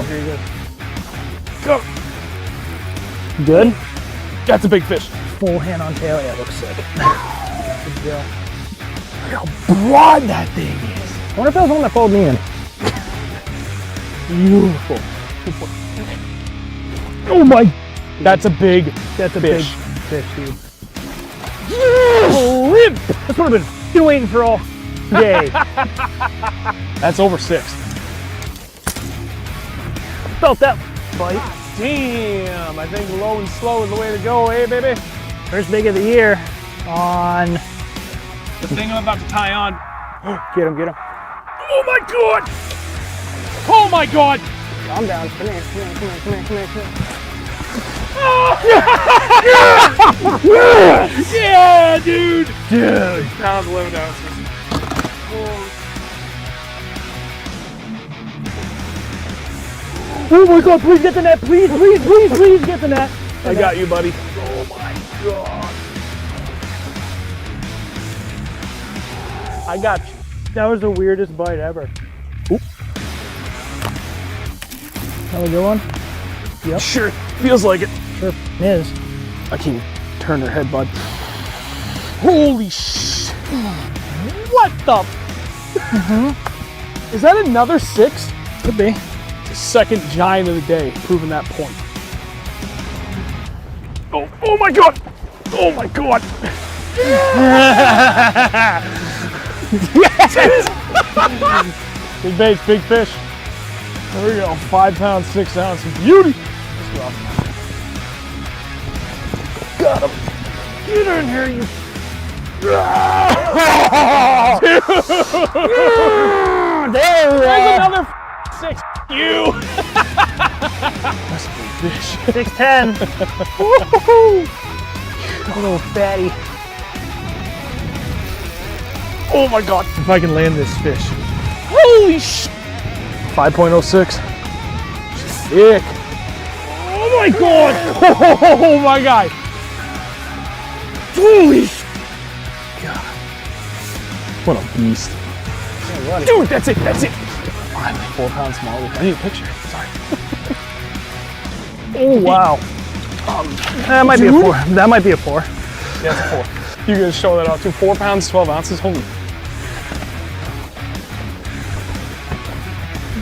here you go. Go. Good? That's a big fish. Full hand on tail. Yeah, looks sick. Good deal. Look how broad that thing is. I wonder if that was one that followed me in. Beautiful. Oh my. That's a big That's a fish. big fish, dude. Limp! That's what I've been waiting for all day. That's over 6. Felt that bite. Damn, I think low and slow is the way to go, eh, baby? First big of the year on. The thing I'm about to tie on. Get him, get him. Oh my god! Oh my god! Calm down. Come here, come here, come here, come here, come here, come here. Yeah, dude! Dude. Pound 11 ounces. Oh my god, please get the net. Please, please, please, please get the net. I got you, buddy. Oh my god. I got you. That was the weirdest bite ever. Oop. That was a good one? Yep. Sure, feels like it. Sure is. I can turn her head, bud. Holy sh! What the? Is that another 6? Could be. The second giant of the day, proving that point. Oh my god! Oh my god! Yes! Big baits, big fish. There we go, 5 pounds, 6 ounces. Beauty! That's rough. Got him. Get in here, you. There's another 6. You. That's a big fish. 6'10". Woo-hoo-hoo. A little fatty. Oh my god. If I can land this fish. Holy sh! 5.06. Sick. Oh my god. Oh my god. Holy sh! God. What a beast. Yeah, Dude, that's it, that's it. I'm 4 pounds smaller. I need a picture. Sorry. oh wow. That might be a 4. That might be a 4. Yeah, it's a 4. You guys show that off too. 4 pounds, 12 ounces. Holy.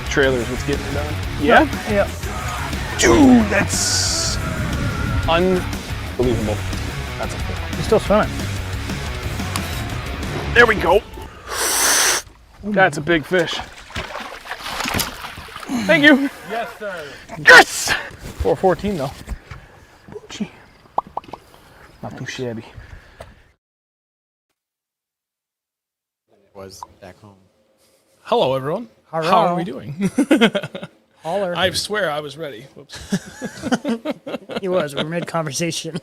Trailers, what's getting it done. Yeah? Yeah. Dude, that's unbelievable. That's a 4. He's still swimming. There we go. That's a big fish. Thank you. Yes, sir. Yes! 414 though. Gee. Not too shabby. Was back home. Hello, everyone. Hello. How are we doing? Holler. I swear I was ready. Whoops. He was. We're mid-conversation.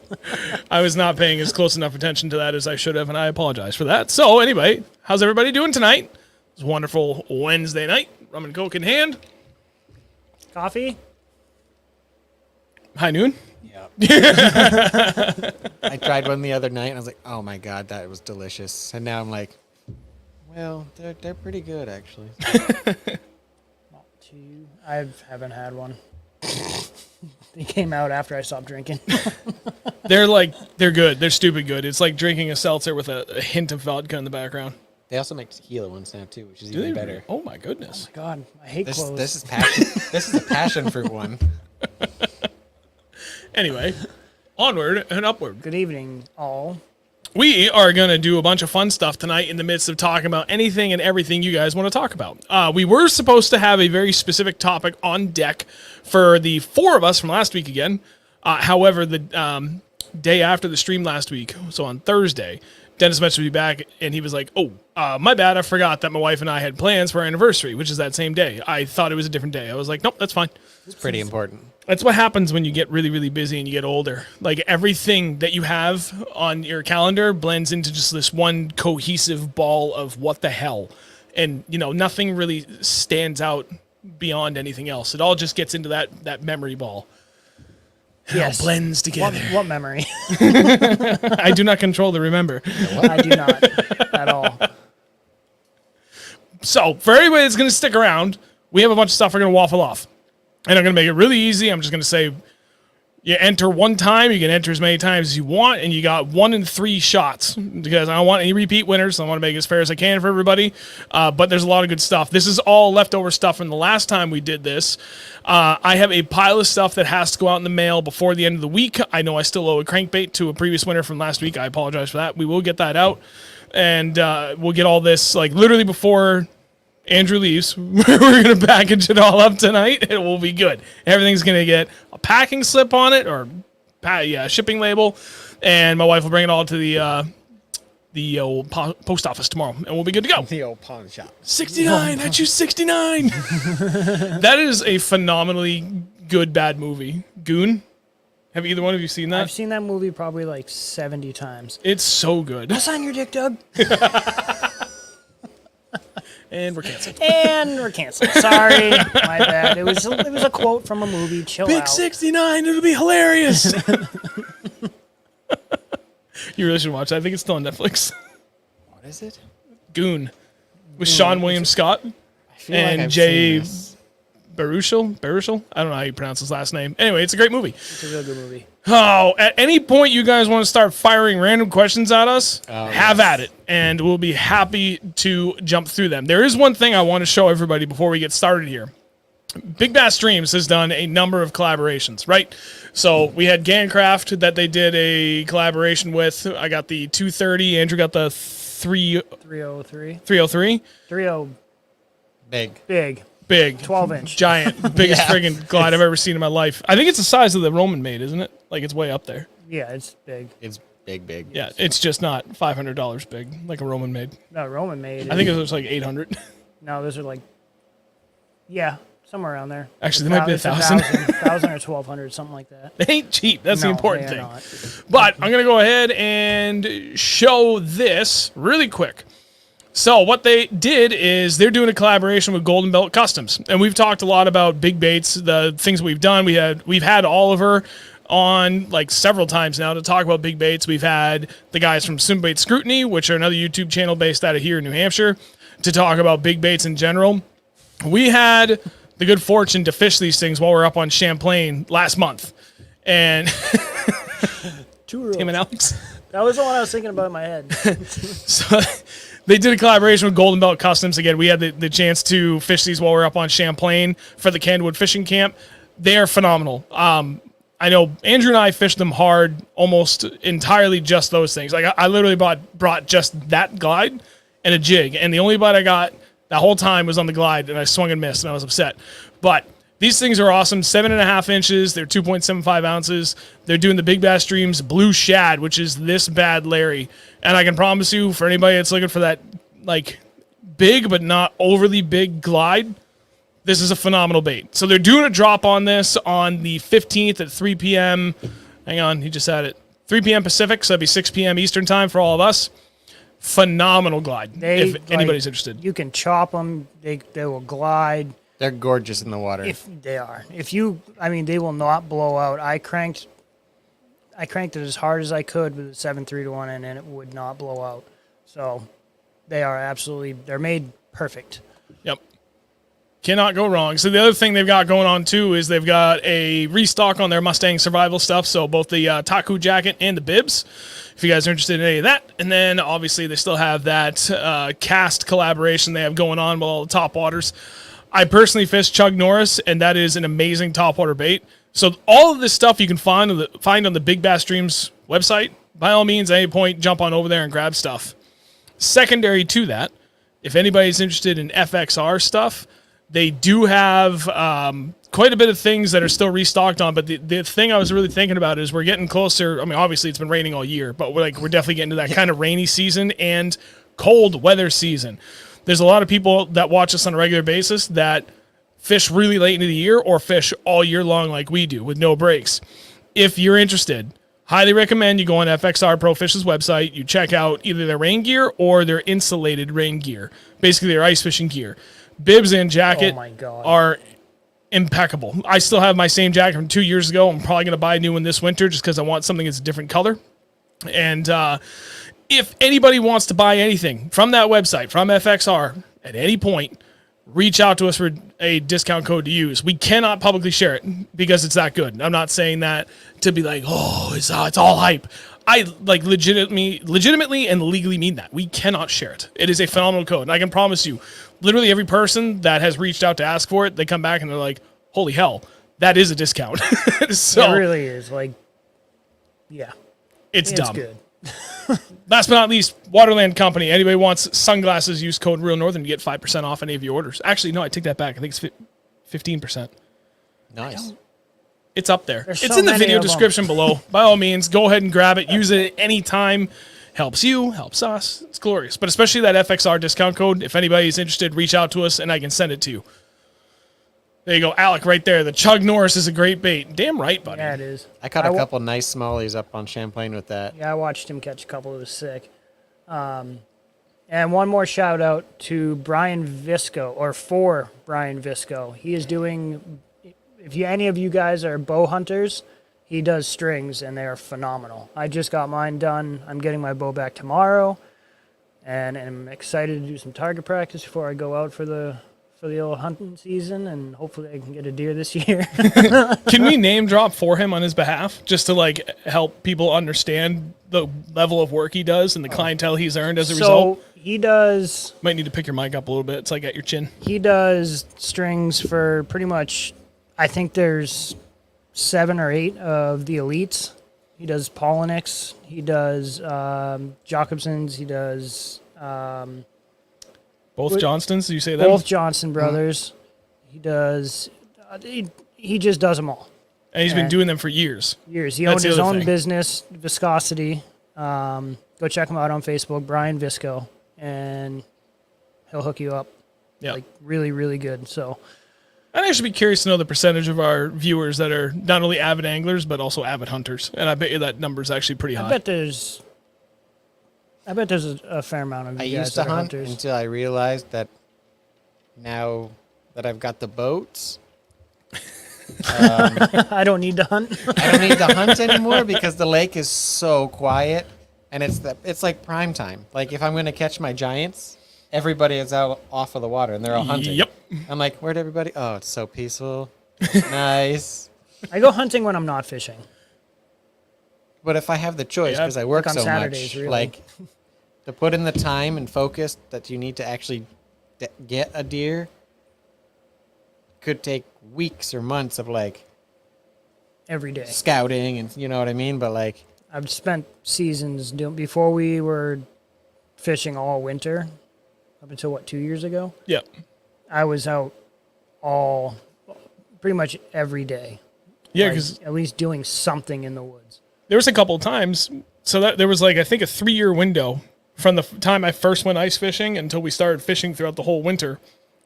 I was not paying as close enough attention to that as I should have, and I apologize for that. So anyway, how's everybody doing tonight? It's a wonderful Wednesday night. Rum and Coke in hand. Coffee? High noon. Yeah. I tried one the other night and I was like, oh my god, that was delicious. And now I'm like, well, they're pretty good actually. Not too. I haven't had one. They came out after I stopped drinking. They're good. They're stupid good. It's like drinking a seltzer with a hint of vodka in the background. They also make tequila ones now too, which is Do even they? better. Oh my goodness. God, I hate clothes. This is passion. This is a passion fruit one. Anyway, onward and upward. Good evening, all. We are going to do a bunch of fun stuff tonight in the midst of talking about anything and everything you guys want to talk about. We were supposed to have a very specific topic on deck for the 4 of us from last week again. However, the day after the stream last week, so on Thursday, Dennis mentioned to be back, and he was like, oh, my bad, I forgot that my wife and I had plans for our anniversary, which is that same day. I thought it was a different day. I was like, nope, that's fine. It's pretty important. That's what happens when you get really, really busy and you get older. Like, everything that you have on your calendar blends into just this one cohesive ball of what the hell. And, you know, nothing really stands out beyond anything else. It all just gets into that memory ball. It all blends together. What memory? I do not control the remember. I do not at all. So, for everybody that's going to stick around, we have a bunch of stuff we're going to waffle off. And I'm going to make it really easy. I'm just going to say you enter one time. You can enter as many times as you want, and you got 1 in 3 shots because I don't want any repeat winners. So I want to make it as fair as I can for everybody. But there's a lot of good stuff. This is all leftover stuff from the last time we did this. I have a pile of stuff that has to go out in the mail before the end of the week. I know I still owe a crankbait to a previous winner from last week. I apologize for that. We will get that out, and we'll get all this like literally before Andrew leaves. We're going to package it all up tonight. It will be good. Everything's going to get a packing slip on it or shipping label, and my wife will bring it all to the old post office tomorrow, and we'll be good to go. The old pawn shop. 69. I choose 69. That is a phenomenally good bad movie. Goon. Have either one of you seen that? I've seen that movie probably like 70 times. It's so good. What's on your dick, Doug? And we're canceled. Sorry, my bad. It was a quote from a movie. Chill Big out. 69. It'll be hilarious. You really should watch that. I think it's still on Netflix. What is it? Goon. With Sean William Scott I feel like and I've Jay seen this. Baruchel. I don't know how you pronounce his last name. Anyway, it's a great movie. It's a real good movie. Oh, at any point you guys want to start firing random questions at us, have at it, and we'll be happy to jump through them. There is one thing I want to show everybody before we get started here. Big Bass Streams has done a number of collaborations, right? So we had Gancraft that they did a collaboration with. I got the 230. Andrew got the 303. 303. 30 Big. Big. 12-inch. Giant. Biggest friggin' glide I've ever seen in my life. I think it's the size of the Roman made, isn't it? Like it's way up there. Yeah, it's big. It's big. Yeah, it's just not $500 big like a Roman made. No, Roman made. I think it was like 800. No, those are like, yeah, somewhere around there. Actually, they might be It's 1,000. 1,000 or 1,200, something like that. They ain't cheap. That's the No, important they thing. are not. But I'm going to go ahead and show this really quick. So what they did is they're doing a collaboration with Golden Belt Customs. And we've talked a lot about big baits, the things we've done. We've had Oliver on like several times now to talk about big baits. We've had the guys from Swimbait Scrutiny, which are another YouTube channel based out of here in New Hampshire, to talk about big baits in general. We had the good fortune to fish these things while we were up on Champlain last month. And Tim and Alex. That was the one I was thinking about in my head. So they did a collaboration with Golden Belt Customs. Again, we had the chance to fish these while we were up on Champlain for the Candlewood Fishing Camp. They are phenomenal. I know Andrew and I fished them hard, almost entirely just those things. Like I literally brought just that glide and a jig, and the only bite I got that whole time was on the glide, and I swung and missed, and I was upset. But these things are awesome. 7.5 inches. They're 2.75 ounces. They're doing the Big Bass Streams Blue Shad, which is this bad Larry. And I can promise you, for anybody that's looking for that like big but not overly big glide, this is a phenomenal bait. So they're doing a drop on this on the 15th at 3 p.m. Hang on, he just had it. 3 p.m. Pacific, so that'd be 6 p.m. Eastern time for all of us. Phenomenal glide, if anybody's interested. You can chop them. They will glide. They're gorgeous in the water. If they are. They will not blow out. I cranked it as hard as I could with a 7.3-1, and it would not blow out. So they're made perfect. Yep. Cannot go wrong. So the other thing they've got going on too is they've got a restock on their Mustang survival stuff. So both the Taku jacket and the bibs, if you guys are interested in any of that. And then obviously they still have that cast collaboration they have going on with all the top waters. I personally fish Chug Norris, and that is an amazing topwater bait. So all of this stuff you can find on the Big Bass Streams website. By all means, at any point, jump on over there and grab stuff. Secondary to that, if anybody's interested in FXR stuff, they do have quite a bit of things that are still restocked on. But the thing I was really thinking about is we're getting closer. I mean, obviously it's been raining all year, but we're definitely getting to that kind of rainy season and cold weather season. There's a lot of people that watch us on a regular basis that fish really late into the year or fish all year long like we do with no breaks. If you're interested, highly recommend you go on FXR Pro Fish's website. You check out either their rain gear or their insulated rain gear, basically their ice fishing gear. Bibs and jacket are impeccable. I still have my same jacket from 2 years ago. I'm probably going to buy a new one this winter just because I want something that's a different color. And if anybody wants to buy anything from that website, from FXR, at any point, reach out to us for a discount code to use. We cannot publicly share it because it's that good. I'm not saying that to be like, oh, it's all hype. I like legitimately and legally mean that. We cannot share it. It is a phenomenal code. And I can promise you, literally every person that has reached out to ask for it, they come back and they're like, holy hell, that is a discount. So It really is. Like, yeah. it's dumb. Good. Last but not least, Waterland Company. Anybody wants sunglasses, use code Reel Northern to get 5% off any of your orders. Actually, no, I take that back. I think it's 15%. Nice. It's up there. There's It's so in the many video of 'em. description below. By all means, go ahead and grab it. Use it anytime. Helps you, helps us. It's glorious. But especially that FXR discount code. If anybody's interested, reach out to us and I can send it to you. There you go, Alec, right there. The Chug Norris is a great bait. Damn right, buddy. Yeah, it is. I caught a couple nice smallies up on Champlain with that. Yeah, I watched him catch a couple. It was sick. And one more shout out to Brian Visco, or for Brian Visco. He is doing, if any of you guys are bow hunters, he does strings and they are phenomenal. I just got mine done. I'm getting my bow back tomorrow, and I'm excited to do some target practice before I go out for the old hunting season, and hopefully I can get a deer this year. Can we name drop for him on his behalf just to like help people understand the level of work he does and the clientele he's earned as a result? He does. Might need to pick your mic up a little bit. It's like at your chin. He does strings for pretty much, I think there's 7 or 8 of the elites. He does Pollinix. He does Jacobsons. He does Both Johnstons, do you say that? both Johnson brothers. He does. He just does them all. And he's been doing them for years. Years. He That's owned the his other own thing. business, Viscosity. Go check him out on Facebook, Brian Visco, and he'll hook you up. Yeah. Like really, really good. So. I'd actually be curious to know the percentage of our viewers that are not only avid anglers, but also avid hunters. And I bet you that number is actually pretty high. I bet there's a fair amount of you I guys used to that are hunt hunters. until I realized that now that I've got the boats, I don't need to hunt. I don't need to hunt anymore because the lake is so quiet, and it's like prime time. Like if I'm going to catch my giants, everybody is out off of the water and they're all hunting. Yep. I'm like, where'd everybody? Oh, it's so peaceful, nice. I go hunting when I'm not fishing. But if I have the choice, Yeah, because I work like on so Saturdays, much, really. like to put in the time and focus that you need to actually get a deer, could take weeks or months of like Every day. scouting and you know what I mean. But like, I've spent seasons doing, before we were fishing all winter, up until 2 years ago, Yep. I was out pretty much every day. Yeah, Like, because at least doing something in the woods. there was a couple of times. So that there was like, I think a 3-year window from the time I first went ice fishing until we started fishing throughout the whole winter,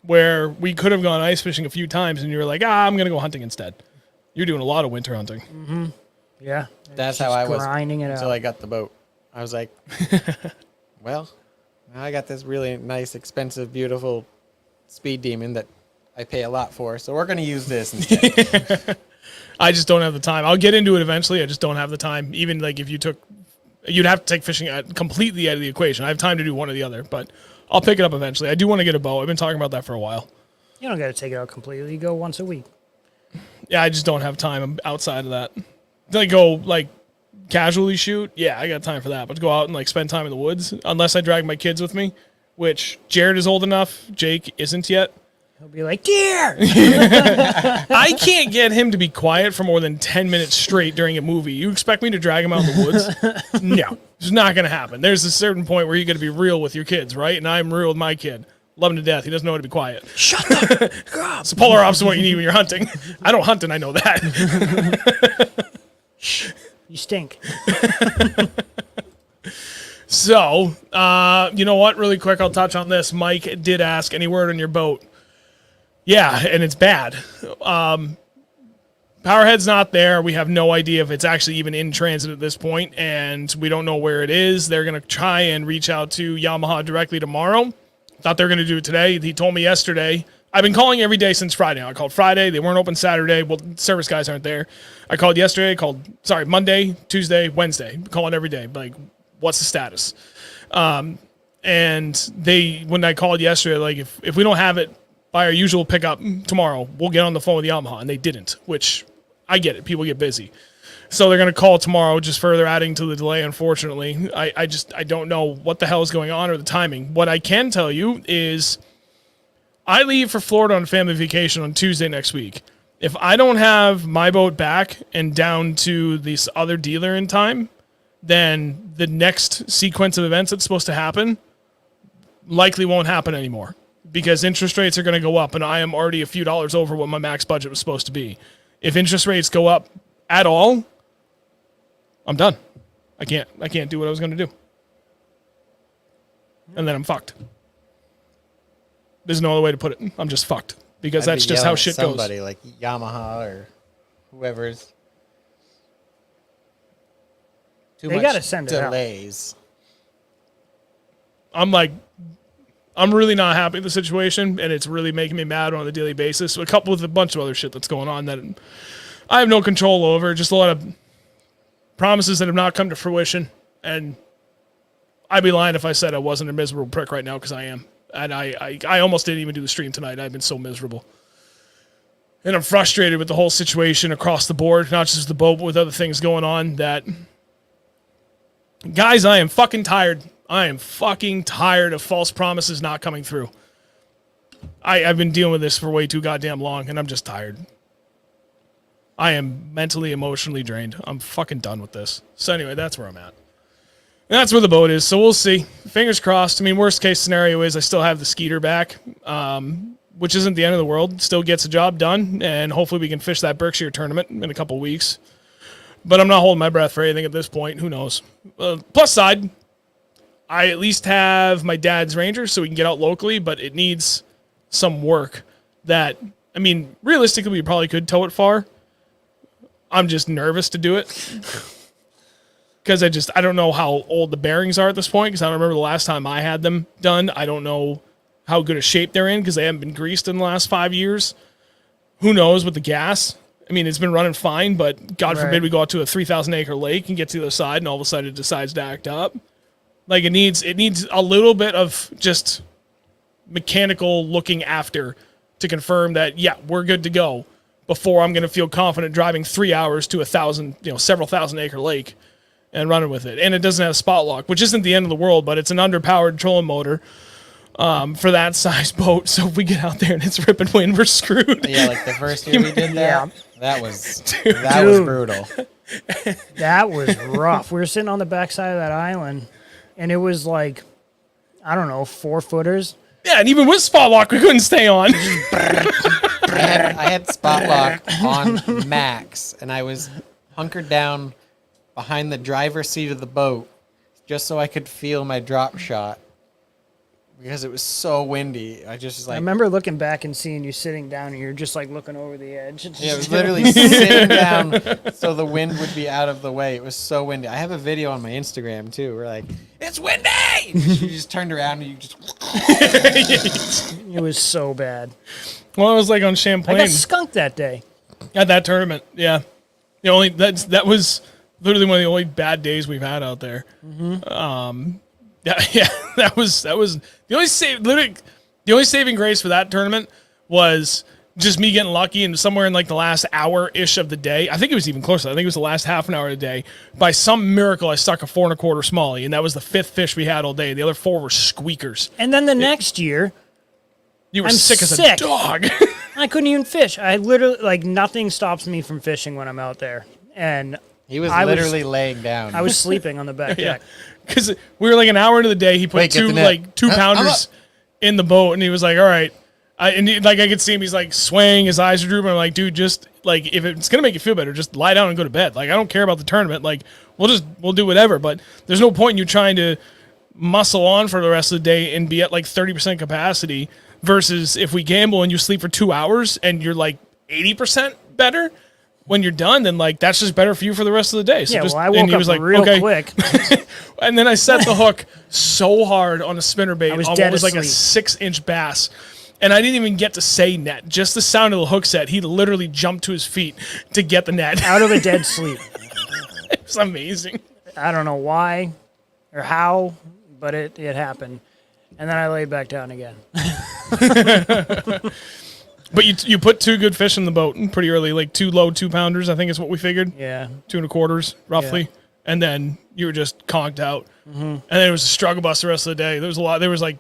where we could have gone ice fishing a few times and you were like, I'm going to go hunting instead. You're doing a lot of winter hunting. Yeah. that's Just how I was grinding it until out. I got the boat. I was like, well, now I got this really nice, expensive, beautiful speed demon that I pay a lot for, so we're going to use this instead. I just don't have the time. I'll get into it eventually. I just don't have the time. Even like if you'd have to take fishing completely out of the equation. I have time to do one or the other, but I'll pick it up eventually. I do want to get a bow. I've been talking about that for a while. You don't got to take it out completely. You go once a week. Yeah, I just don't have time outside of that. To like go like casually shoot, yeah, I got time for that. But to go out and like spend time in the woods, unless I drag my kids with me, which Jared is old enough, Jake isn't yet. He'll be like, deer! I can't get him to be quiet for more than 10 minutes straight during a movie. You expect me to drag him out in the woods? No, it's not going to happen. There's a certain point where you got to be real with your kids, right? And I'm real with my kid. Love him to death. He doesn't know how to be quiet. Shut up! It's the polar opposite of what you need when you're hunting. I don't hunt and I know that. You stink. So, you know what? Really quick, I'll touch on this. Mike did ask, any word on your boat? Yeah, and it's bad. Powerhead's not there. We have no idea if it's actually even in transit at this point, and we don't know where it is. They're going to try and reach out to Yamaha directly tomorrow. Thought they were going to do it today. He told me yesterday. I've been calling every day since Friday. I called Friday. They weren't open Saturday. Well, service guys aren't there. I called yesterday. Monday, Tuesday, Wednesday. Calling every day. Like, what's the status? And when I called yesterday, like, if we don't have it by our usual pickup tomorrow. We'll get on the phone with Yamaha, and they didn't, which I get it. People get busy. So they're going to call tomorrow, just further adding to the delay, unfortunately. I don't know what the hell is going on or the timing. What I can tell you is I leave for Florida on family vacation on Tuesday next week. If I don't have my boat back and down to this other dealer in time, then the next sequence of events that's supposed to happen likely won't happen anymore because interest rates are going to go up, and I am already a few dollars over what my max budget was supposed to be. If interest rates go up at all, I'm done. I can't do what I was going to do. And then I'm fucked. There's no other way to put it. I'm just fucked because that's just how shit goes. Somebody like Yamaha or whoever's They gotta send it out. delays. I'm really not happy with the situation, and it's really making me mad on a daily basis. Coupled with a bunch of other shit that's going on that I have no control over. Just a lot of promises that have not come to fruition, and I'd be lying if I said I wasn't a miserable prick right now, because I am. And I almost didn't even do the stream tonight. I've been so miserable. And I'm frustrated with the whole situation across the board, not just the boat, but with other things going on that... Guys, I am fucking tired. I am fucking tired of false promises not coming through. I've been dealing with this for way too goddamn long, and I'm just tired. I am mentally, emotionally drained. I'm fucking done with this. So anyway, that's where I'm at. And that's where the boat is, so we'll see. Fingers crossed. I mean, worst case scenario is I still have the Skeeter back, which isn't the end of the world. Still gets the job done, and hopefully we can fish that Berkshire tournament in a couple weeks. But I'm not holding my breath for anything at this point. Who knows? Plus side, I at least have my dad's Ranger, so we can get out locally, but it needs some work that, I mean, realistically, we probably could tow it far. I'm just nervous to do it. Because I don't know how old the bearings are at this point, because I don't remember the last time I had them done. I don't know how good a shape they're in, because they haven't been greased in the last 5 years. Who knows with the gas? I mean, it's been running fine, but God forbid we go out to a 3,000-acre lake and get to the other side, and all of a sudden it decides to act up. Like, it needs a little bit of just mechanical looking after to confirm that, yeah, we're good to go, before I'm going to feel confident driving 3 hours to several thousand-acre lake and running with it. And it doesn't have spot lock, which isn't the end of the world, but it's an underpowered trolling motor for that size boat. So if we get out there and it's ripping wind, we're screwed. Yeah, like the first year we did that, that was brutal. That was rough. We were sitting on the backside of that island, and it was like, I don't know, 4-footers. Yeah, and even with spot lock, we couldn't stay on. I had spot lock on max, and I was hunkered down behind the driver's seat of the boat just so I could feel my drop shot because it was so windy. I just was like... I remember looking back and seeing you sitting down, and you're just like looking over the edge. Yeah, it was literally sitting down so the wind would be out of the way. It was so windy. I have a video on my Instagram, too. We're like, it's windy! You just turned around and you just... It was so bad. Well, it was like on Champlain. I got skunked that day. At that tournament, yeah. That was literally one of the only bad days we've had out there. Mm-hmm. That was the only the only saving grace for that tournament was just me getting lucky, and somewhere in like the last hour-ish of the day, I think it was even closer. I think it was the last half an hour of the day. By some miracle, I stuck a 4 1/4 smallie, and that was the 5th fish we had all day. The other 4 were squeakers. And then the next year, you were I'm sick as a dog. I couldn't even fish. I literally, like, nothing stops me from fishing when I'm out there. And he was literally laying down. I was sleeping on the back deck. Because we were like an hour into the day. He put two pounders in the boat, and he was like, all right. I could see him. He's like swaying. His eyes are drooping. I'm like, dude, just like, if it's going to make you feel better, just lie down and go to bed. Like, I don't care about the tournament. Like, we'll do whatever. But there's no point in you trying to muscle on for the rest of the day and be at like 30% capacity versus if we gamble and you sleep for 2 hours and you're like 80% better when you're done, then like that's just better for you for the rest of the day. So I woke up real quick. And then I set the hook so hard on a spinnerbait, almost like a 6-inch bass. And I didn't even get to say net. Just the sound of the hook set, he literally jumped to his feet to get the net. Out of a dead sleep. It was amazing. I don't know why or how, but it happened. And then I laid back down again. But you put 2 good fish in the boat pretty early, like 2 low 2-pounders, I think is what we figured. Yeah. 2 1/4 roughly. Yeah. And then you were just conked out. And then it was a struggle bus the rest of the day. There was a lot. There was like,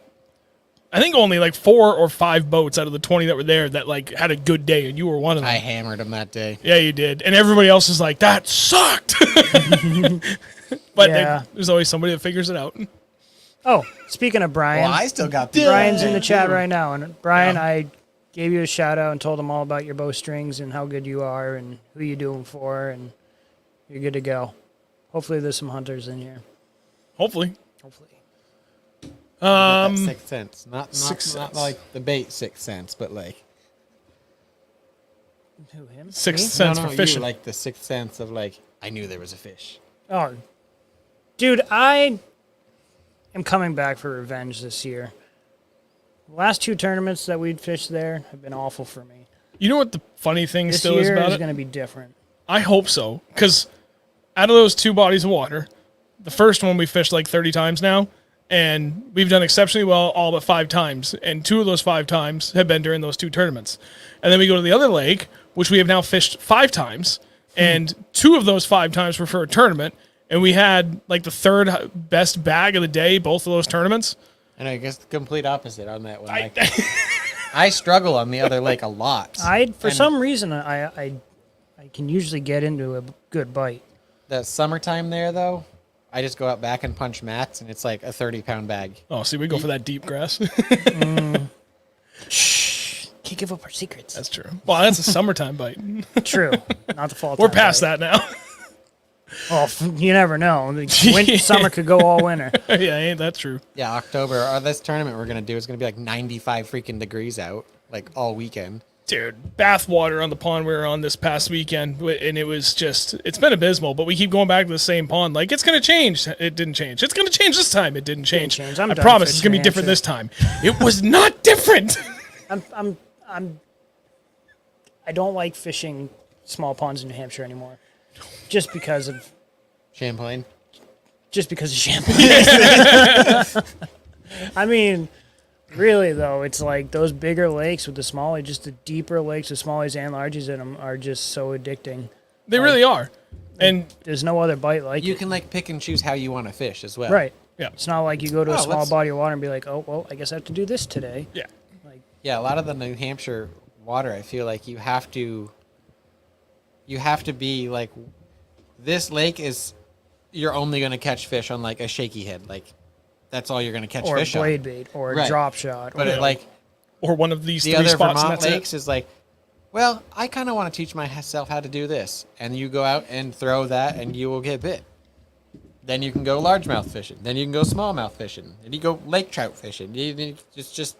I think only like 4 or 5 boats out of the 20 that were there that like had a good day, and you were one of them. I hammered them that day. Yeah, you did. And everybody else is like, that sucked. But Yeah. there's always somebody that figures it out. Oh, speaking of Brian, Well, I still got the Brian's in the chat right now. And Brian, I gave you a shout out and told him all about your bowstrings and how good you are and who you do them for, and you're good to go. Hopefully there's some hunters in here. Hopefully. That 6th sense. Not Sixth not sense. like the bait 6th sense, but like Who, him? 6th Me? sense no, for fishing. You, like the 6th sense of like I knew there was a fish. Oh, dude, I am coming back for revenge this year. The last 2 tournaments that we'd fished there have been awful for me. You know what the funny thing This still is year about is it? going to be different. I hope so, because out of those 2 bodies of water, the first one we fished like 30 times now, and we've done exceptionally well all but 5 times, and 2 of those 5 times have been during those 2 tournaments. And then we go to the other lake, which we have now fished 5 times, and 2 of those 5 times were for a tournament, and we had like the 3rd best bag of the day, both of those tournaments. And I guess the complete opposite on that one. I struggle on the other lake a lot. For some reason, I can usually get into a good bite. The summertime there, though, I just go out back and punch mats, and it's like a 30-pound bag. Oh, see, we go for that deep grass. Shh. Can't give up our secrets. That's true. Well, that's a summertime bite. True. Not the fall. We're past that now. Oh, you never know. Summer could go all winter. Yeah, ain't that true? Yeah, October, or this tournament we're going to do is going to be like 95 freaking degrees out, like all weekend. Dude, bath water on the pond we were on this past weekend, and it was just, it's been abysmal, but we keep going back to the same pond. Like, it's going to change. It didn't change. It's going to change this time. It didn't change. change. I I'm done promise it's going to fishing be different Hampshire. this time. It was not different. I don't like fishing small ponds in New Hampshire anymore. Just because of Champlain. Champlain. I mean, really though, it's like those bigger lakes with the smallie, just the deeper lakes with smallies and largies in them are just so addicting. They really are. And There's no other bite like You it. can like pick and choose how you want to fish as well. Right. yeah, It's not like you go to a Oh, small let's- body of water and be like, oh, well, I guess I have to do this today. yeah. Like, Yeah, a lot of the New Hampshire water, I feel like you have to be like, this lake is, you're only going to catch fish on like a shaky head. Like, that's all you're going to catch or a fish on. blade bait or a Right. drop shot. But or, it, like, Or one of these the 3 other spots, and Vermont that's lakes is like, well, I kind of want to teach myself how to do this. And you go out and throw that and you will get bit. Then you can go largemouth fishing. Then you can go smallmouth fishing. Then you go lake trout fishing. It's just,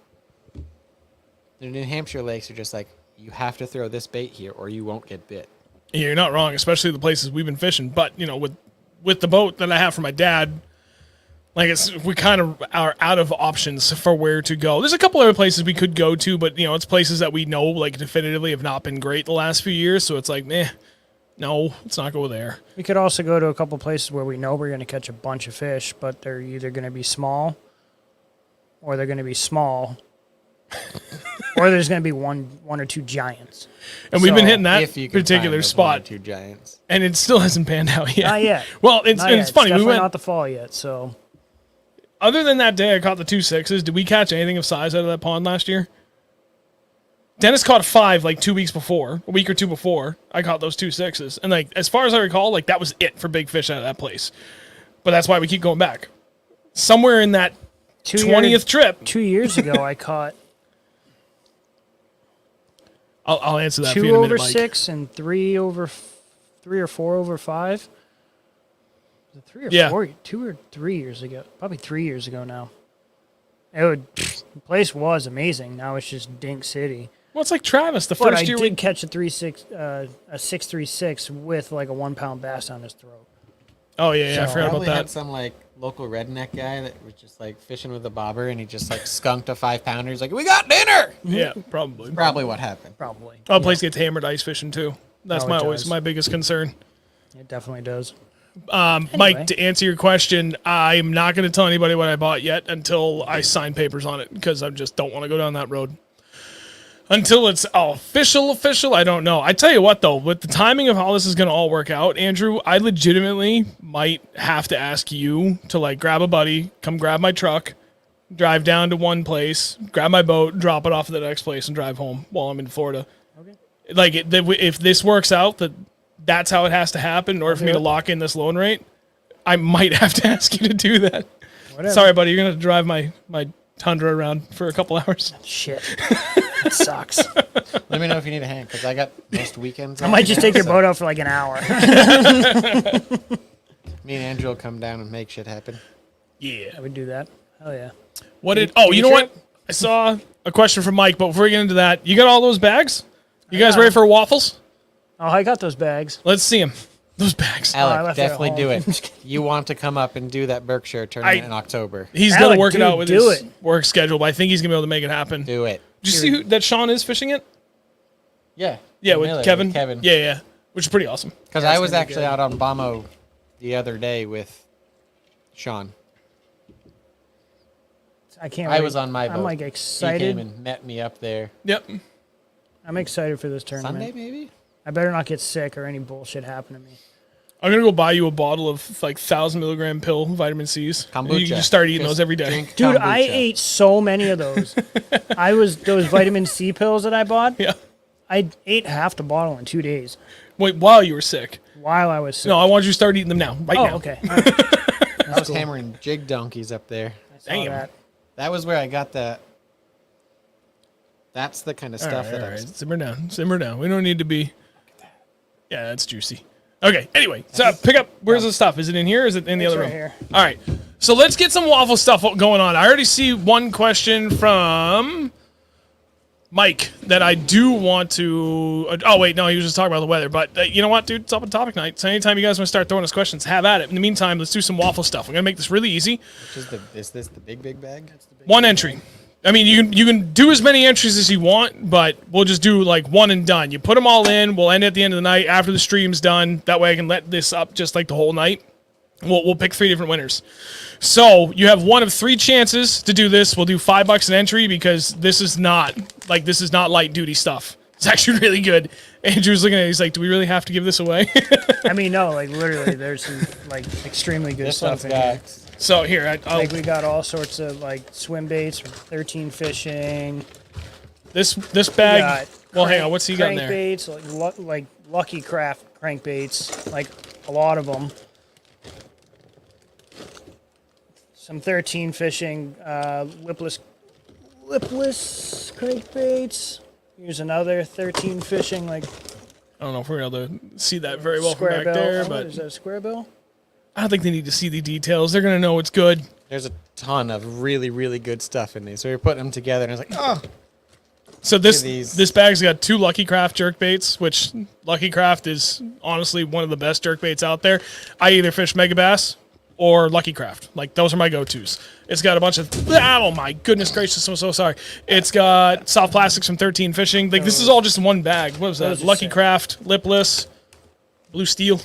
the New Hampshire lakes are just like, you have to throw this bait here or you won't get bit. it. You're not wrong, especially the places we've been fishing. But, you know, with the boat that I have for my dad, like we kind of are out of options for where to go. There's a couple other places we could go to, but, you know, it's places that we know, like, definitively have not been great the last few years. So it's like, no, let's not go there. we could also go to a couple places where we know we're going to catch a bunch of fish, but they're either going to be small or they're going to be small or there's going to be one or two giants. And we've been So, hitting that If you can particular find those one or spot, two giants. and it still hasn't panned out yet. Not yet. Well, it's Not and yet. it's funny. We definitely went not the fall yet, so other than that day I caught the 2 6s. Did we catch anything of size out of that pond last year? Dennis caught 5 like 2 weeks before, a week or 2 before. I caught those 2 6s, and like as far as I recall, like that was it for big fish out of that place. But that's why we keep going back. Somewhere in that 20th trip, 2 years ago I caught I'll answer that. for you 2 in a over minute, Mike. 6 and 3 or 4 over 5. Was it 3 or Yeah. 4? 2 or 3 years ago. Probably 3 years ago now. The place was amazing. Now it's just Dink City. Well, it's like Travis. The But first I year did we catch a 636 with like a 1 pound bass on his throat. Oh yeah, I So- forgot about Probably had that. some like local redneck guy that was just like fishing with a bobber and he just like skunked a 5-pounder. He's like, we got dinner. Yeah, probably. Probably what happened. Probably. Oh, the place gets hammered ice fishing too. That's Oh, it my always does. my biggest concern. It definitely does. Mike, to answer your question, I'm not going to tell anybody what I bought yet until I sign papers on it because I just don't want to go down that road. Until it's official, I don't know. I tell you what, though, with the timing of how this is going to all work out, Andrew, I legitimately might have to ask you to, like, grab a buddy, come grab my truck, drive down to one place, grab my boat, drop it off at the next place, and drive home while I'm in Florida. Okay. Like, if this works out, that's how it has to happen in order for me to lock in this loan rate, I might have to ask you to do that. Whatever. Sorry, buddy, you're going to have to drive my Tundra around for a couple hours. Shit. That sucks. Let me know if you need a hand, because I got most weekends. I might just take your boat out for like an hour. Me and Andrew will come down and make shit happen. Yeah. I would do that. Hell yeah. You know what? I saw a question from Mike, but before we get into that, you got all those bags? You guys ready for waffles? Oh, I got those bags. Let's see them. Those bags. Alec, definitely do it. You want to come up and do that Berkshire tournament in October. He's going to work it out with his work schedule, but I think he's going to be able to make it happen. Do it. Did you see that Sean is fishing it? Yeah. Yeah, with Kevin. Yeah. Which is pretty awesome. Because I was actually out on Bamo the other day with Sean. I can't wait. I was on my boat. I'm like excited. He came and met me up there. Yep. I'm excited for this tournament. Sunday, maybe? I better not get sick or any bullshit happen to me. I'm going to go buy you a bottle of like 1,000 milligram pill vitamin C's. Kombucha. You can just start eating those every day. Dude, I ate so many of those. Those vitamin C pills that I bought. Yeah. I ate half the bottle in 2 days. Wait, while you were sick? While I was sick. No, I want you to start eating them now. Right now. Oh, okay. All right. I was hammering jig donkeys up there. I saw that. That was where I got that. That's the kind of stuff that I was... Simmer down. We don't need to be... Yeah, that's juicy. Okay, anyway, so pick up... Where's the stuff? Is it in here or is it in the other room? Here. All right, so let's get some waffle stuff going on. I already see one question from Mike that I do want to... Oh, wait, no, he was just talking about the weather. But you know what, dude? It's up on topic night. So anytime you guys want to start throwing us questions, have at it. In the meantime, let's do some waffle stuff. We're going to make this really easy. Is this the big bag? One entry. I mean, you can do as many entries as you want, but we'll just do like one and done. You put them all in. We'll end at the end of the night after the stream's done. That way I can let this up just like the whole night. We'll pick 3 different winners. So you have one of 3 chances to do this. We'll do $5 an entry because this is not light duty stuff. It's actually really good. Andrew's looking at it. He's like, do we really have to give this away? I mean, no, like literally there's some like extremely good stuff in here. So here, like we got all sorts of like swim baits from 13 Fishing. This bag. Well, hang on. What's he got in there? Crankbaits, like Lucky Craft crankbaits, like a lot of them. Some 13 Fishing lipless crankbaits. Here's another 13 Fishing like. I don't know if we're able to see that very well from square back bill. there, Oh, but is that a square bill? I don't think they need to see the details. They're gonna know it's good. There's a ton of really, really good stuff in these. So we're putting them together, and I was like, oh. So this bag's got 2 Lucky Craft jerk baits, which Lucky Craft is honestly one of the best jerk baits out there. I either fish Mega Bass or Lucky Craft. Like those are my go-tos. It's got a bunch of oh my goodness gracious, I'm so sorry. It's got soft plastics from 13 Fishing. Like this is all just in one bag. What was that? Lucky Craft, lipless, Blue Steel.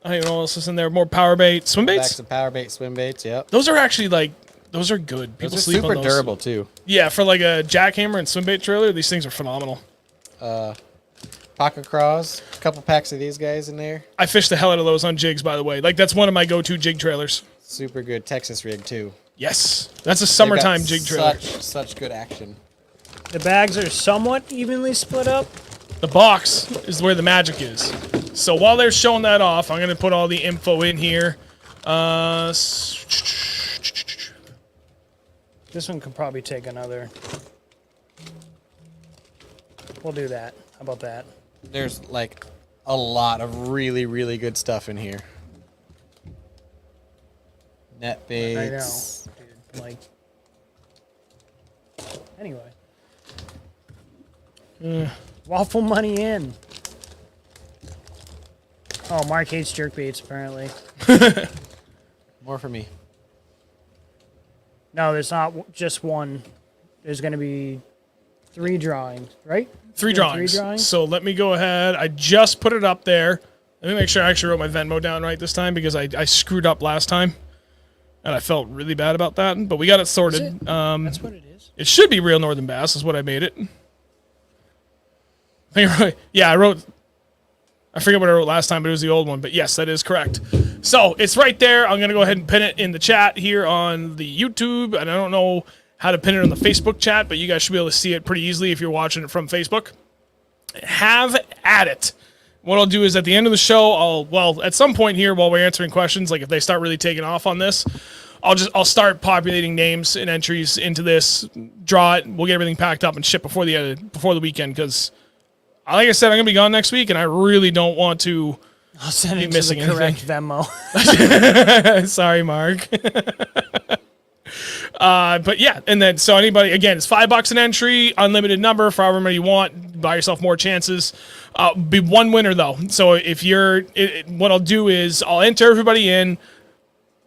I don't even know what else is in there. More power bait, swim baits. Backs of power bait, swim baits. Yep. Those are actually those are good. People Those are sleep super on those. durable too. Yeah, for like a jackhammer and swim bait trailer, these things are phenomenal. Pocket craws, a couple packs of these guys in there. I fish the hell out of those on jigs, by the way. Like that's one of my go-to jig trailers. Super good Texas rig too. Yes, that's a summertime jig trailer. Such good action. The bags are somewhat evenly split up. The box is where the magic is. So while they're showing that off, I'm going to put all the info in here. This one could probably take another. We'll do that. How about that? There's like a lot of really, really good stuff in here. Net baits. I know, dude. Like. Anyway. Waffle money in. Oh, Mark hates jerk baits, apparently. More for me. No, there's not just one. There's going to be 3 drawings, right? 3 drawings. So let me go ahead. I just put it up there. Let me make sure I actually wrote my Venmo down right this time because I screwed up last time. And I felt really bad about that. But we got it sorted. Is it? That's what it is. It should be Reel Northern Bass is what I made it. I think I wrote... I forget what I wrote last time, but it was the old one. But yes, that is correct. So it's right there. I'm going to go ahead and pin it in the chat here on the YouTube. And I don't know how to pin it on the Facebook chat, but you guys should be able to see it pretty easily if you're watching it from Facebook. Have at it. What I'll do is at the end of the show, at some point here while we're answering questions, like if they start really taking off on this, I'll start populating names and entries into this, draw it, we'll get everything packed up and ship before the weekend because, like I said, I'm gonna be gone next week and I really don't want to. I'll send it to the correct Venmo. Sorry, Mark. But yeah, and then so anybody, again, it's $5 an entry, unlimited number for however many you want. Buy yourself more chances. Be one winner though. So if what I'll do is I'll enter everybody in,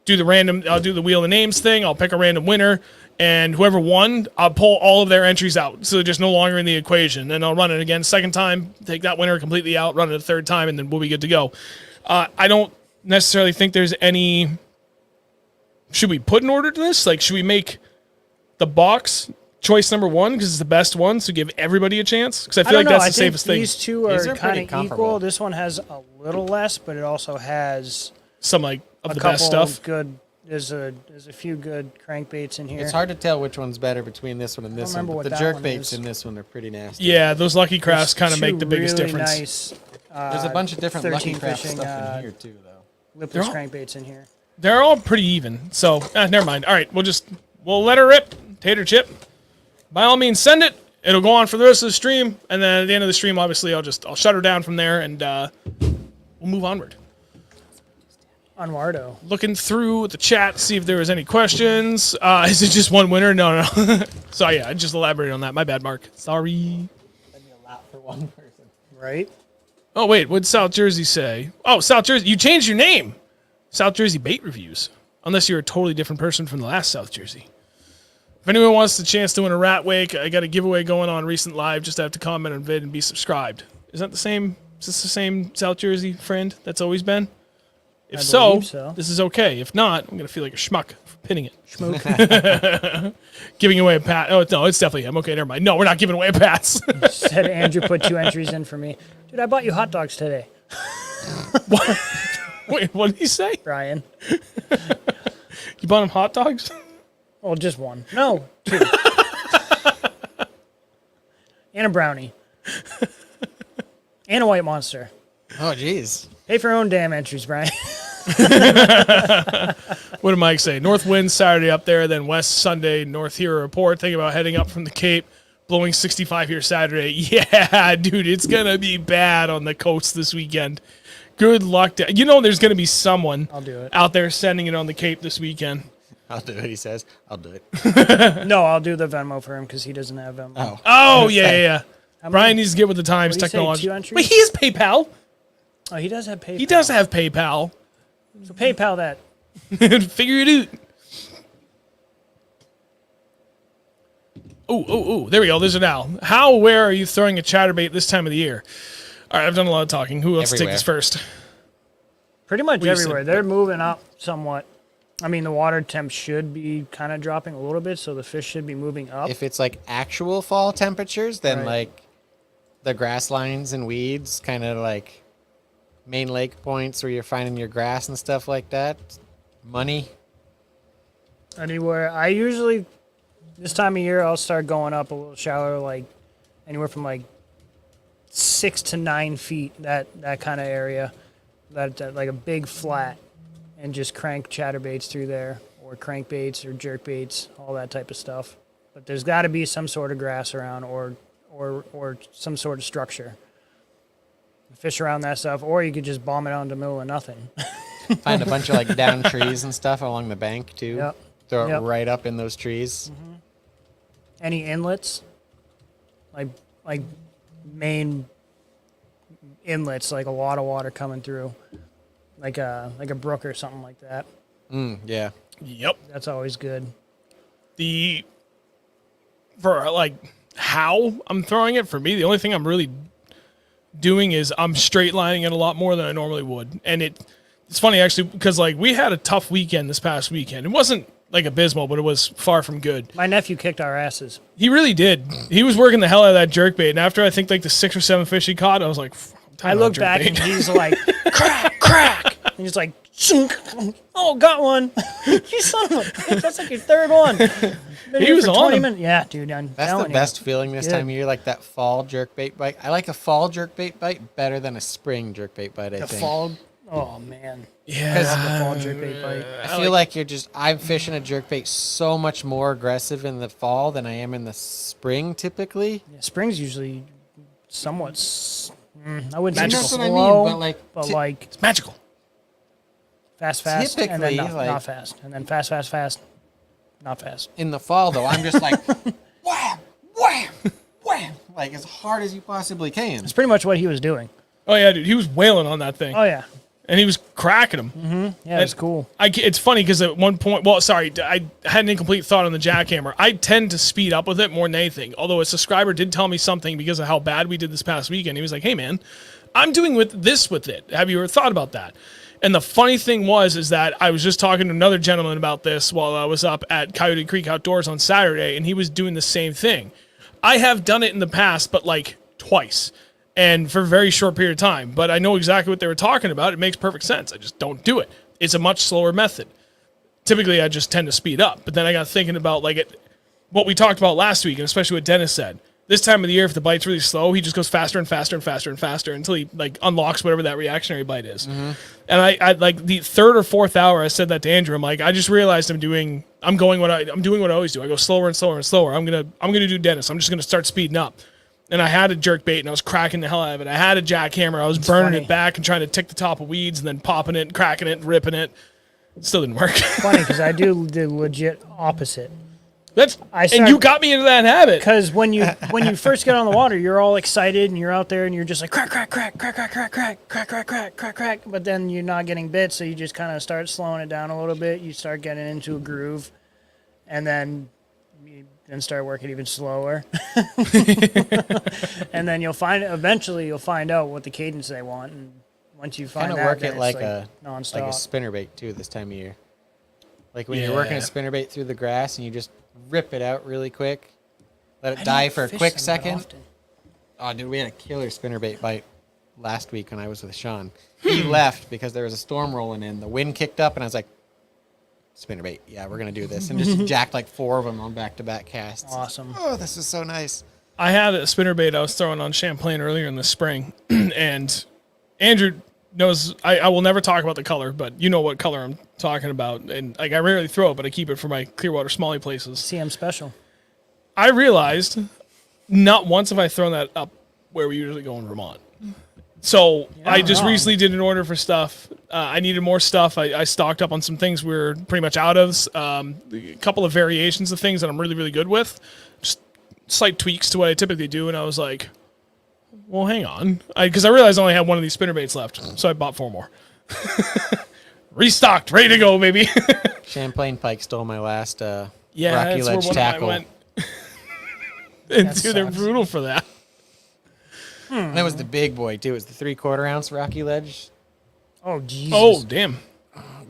I'll do the wheel of names thing. I'll pick a random winner, and whoever won, I'll pull all of their entries out, so they're just no longer in the equation. And I'll run it again second time, take that winner completely out, run it a third time, and then we'll be good to go. I don't necessarily think there's any. Should we put an order to this? Like, should we make the box choice number one because it's the best one, so give everybody a chance? Because I feel like that's the safest thing. These two are kind of equal. This one has a little less, but it also has some like of the best stuff. Good. There's a few good crankbaits in here. It's hard to tell which one's better between this one and this one. But the jerk baits in this one are pretty nasty. Yeah, those Lucky Crafts kind of make the biggest really difference. Nice. There's a bunch of different Lucky Craft stuff in here too, though. Lipless crankbaits in here. They're all pretty even, so never mind. All right, we'll let her rip. Tater chip. By all means, send it. It'll go on for the rest of the stream, and then at the end of the stream, obviously, I'll shut her down from there, and we'll move onward. Onwardo. Looking through the chat, see if there was any questions. Is it just one winner? No. So yeah, I just elaborated on that. My bad, Mark. Sorry. That'd be a lot for one person, right? Oh wait, what'd South Jersey say? Oh, South Jersey, you changed your name. South Jersey Bait Reviews. Unless you're a totally different person from the last South Jersey. If anyone wants the chance to win a rat wake, I got a giveaway going on recent live. Just have to comment on vid and be subscribed. Is that the same? Is this the same South Jersey friend that's always been? If so, this is okay. If not, I'm gonna feel like a schmuck for pinning it. Schmuck. Giving away a pat. Oh no, it's definitely him. Okay, never mind. No, we're not giving away a pats. Said Andrew put 2 entries in for me. Dude, I bought you hot dogs today. What? Wait, what did he say? Brian. You bought him hot dogs? Oh, just one. No, 2. And a brownie. And a white monster. Oh, jeez. Pay for your own damn entries, Brian. What did Mike say? North winds Saturday up there, then west Sunday, north here report. Thinking about heading up from the Cape, blowing 65 here Saturday. Yeah, dude, it's going to be bad on the coast this weekend. Good luck. There's going to be someone out there sending it on the Cape this weekend. I'll do it, he says. I'll do it. No, I'll do the Venmo for him because he doesn't have Venmo. Oh yeah. Brian needs to get with the times. Technology. Wait, he has PayPal. Oh, he does have PayPal. He does have PayPal. So PayPal that. Figure it out. Oh, there we go. There's an owl. How aware are you throwing a chatterbait this time of the year? All right, I've done a lot of talking. Who wants to take this first? Pretty much everywhere. They're moving up somewhat. I mean, the water temp should be kind of dropping a little bit, so the fish should be moving up. If it's like actual fall temperatures, then like the grass lines and weeds, kind of like main lake points where you're finding your grass and stuff like that. Money. Anywhere. I usually, this time of year, I'll start going up a little shallower, like anywhere from like 6 to 9 feet, that kind of area, that like a big flat, and just crank chatterbaits through there, or crankbaits or jerkbaits, all that type of stuff. But there's got to be some sort of grass around, or some sort of structure. Fish around that stuff, or you could just bomb it out into the middle of nothing. Find a bunch of like down trees and stuff along the bank too. Yep. Throw it right up in those trees. Mm-hmm. Any inlets, like main inlets, like a lot of water coming through, like a brook or something like that. Yeah. Yep. That's always good. For like how I'm throwing it, for me, the only thing I'm really doing is I'm straight lining it a lot more than I normally would. And it's funny actually because like we had a tough weekend this past weekend. It wasn't like abysmal, but it was far from good. My nephew kicked our asses. He really did. He was working the hell out of that jerkbait. And after I think like the 6 or 7 fish he caught, I was like, I look back and he's like, crack, crack. And he's like, shunk. Oh, got one. You son of a bitch. That's like your third one. He was on 20 him. minutes. Yeah, dude. That's the best feeling this time of year, like that fall jerkbait bite. I like a fall jerkbait bite better than a spring jerkbait bite, I The think. fall. Oh, man. Yeah. The fall jerkbait bite. I feel like I'm fishing a jerkbait so much more aggressive in the fall than I am in the spring typically. Yeah, spring's usually somewhat, I wouldn't say Magical. That's what I slow, mean, but like, It's magical. fast, and then typically, not, like- not fast. And then fast, not fast. in the fall though, I'm just like, wham, wham, wham, like as hard as you possibly can. It's pretty much what he was doing. Oh yeah, dude. He was wailing on that thing. Oh, yeah. And he was cracking them. Yeah, it's cool. It's funny because at one point, well, sorry, I had an incomplete thought on the jackhammer. I tend to speed up with it more than anything. Although a subscriber did tell me something because of how bad we did this past weekend. He was like, "Hey, man, I'm doing with it. Have you ever thought about that?" And the funny thing is that I was just talking to another gentleman about this while I was up at Coyote Creek Outdoors on Saturday, and he was doing the same thing. I have done it in the past, but like twice. And for a very short period of time. But I know exactly what they were talking about. It makes perfect sense. I just don't do it. It's a much slower method. Typically, I just tend to speed up. But then I got thinking about what we talked about last week, and especially what Dennis said. This time of the year, if the bite's really slow, he just goes faster and faster and faster and faster until he like unlocks whatever that reactionary bite is. Mm-hmm. And I like the third or fourth hour, I said that to Andrew. I'm like, I just realized I'm doing what I always do. I go slower and slower and slower. I'm gonna do Dennis. I'm just gonna start speeding up. And I had a jerkbait and I was cracking the hell out of it. I had a jackhammer. I was burning it back and trying to tick the top of weeds and then popping it and cracking it and ripping it. It still didn't work. Funny because I do the legit opposite. And you got me into that habit. Because when you first get on the water, you're all excited and you're out there and you're just like crack, crack, crack, crack, crack, crack, crack, crack, crack, crack, crack, crack. But then you're not getting bit, so you just kind of start slowing it down a little bit. You start getting into a groove, and then you start working even slower. And then eventually you'll find out what the cadence they want, and once you find Kind of that, work then it like it's a nonstop. spinnerbait too this time of year. Like when you're working a spinnerbait through the grass and you just rip it out really quick, let it die for a quick second. Oh, dude, we had a killer spinnerbait bite last week when I was with Sean. He left because there was a storm rolling in. The wind kicked up, and I was like, spinnerbait, yeah, we're going to do this. And just jacked like 4 of them on back-to-back casts. Awesome. Oh, this is so nice. I had a spinnerbait I was throwing on Champlain earlier in the spring, and Andrew knows I will never talk about the color, but you know what color I'm talking about. And like I rarely throw it, but I keep it for my Clearwater Smalley places. CM special. I realized not once have I thrown that up where we usually go in Vermont. So I just recently did an order for stuff. I needed more stuff. I stocked up on some things we were pretty much out of. A couple of variations of things that I'm really, really good with. Just slight tweaks to what I typically do. And I was like, well, hang on. Because I realized I only had one of these spinnerbaits left. So I bought 4 more. Restocked. Ready to go, baby. Champlain pike stole my last Rocky that's where Ledge one tackle. of mine went. And That dude, they're sucks. brutal for that. And that was the big boy, too. It was the 3/4 ounce Rocky Ledge. Oh, Jesus. Oh, damn.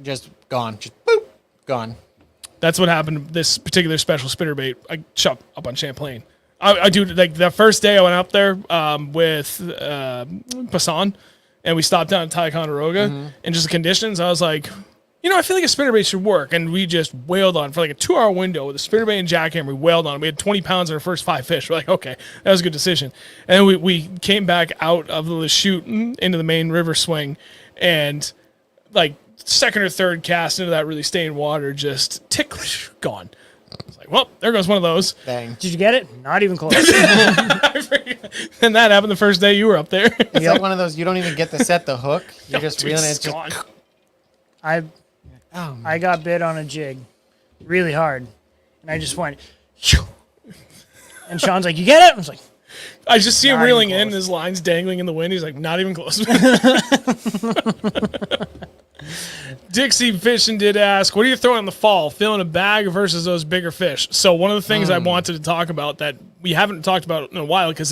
Just gone. Just boop. Gone. That's what happened to this particular special spinnerbait. I shot up on Champlain. I do, like, the first day I went up there with Passan, and we stopped down at Ticonderoga, and just the conditions, I was like, I feel like a spinnerbait should work. And we just wailed on for like a 2-hour window with a spinnerbait and jackhammer. We wailed on it. We had 20 pounds in our first 5 fish. We're like, okay, that was a good decision. And then we came back out of the chute into the main river swing, and like second or third cast into that really stained water, just ticklish, gone. I was like, well, there goes one of those. Dang. Did you get it? Not even close. And that happened the first day you were up there. It's like one of those, you don't even get to set the hook. You're just Dude, reeling it. it's Just, gone. I got bit on a jig really hard, and I just went, "Phew." And Sean's like, you get it? I was like, I just see him Not even reeling in, close. his lines dangling in the wind. He's like, not even close. Dixie Fishing did ask, what are you throwing in the fall? Filling a bag versus those bigger fish? So one of the things I wanted to talk about that we haven't talked about in a while, because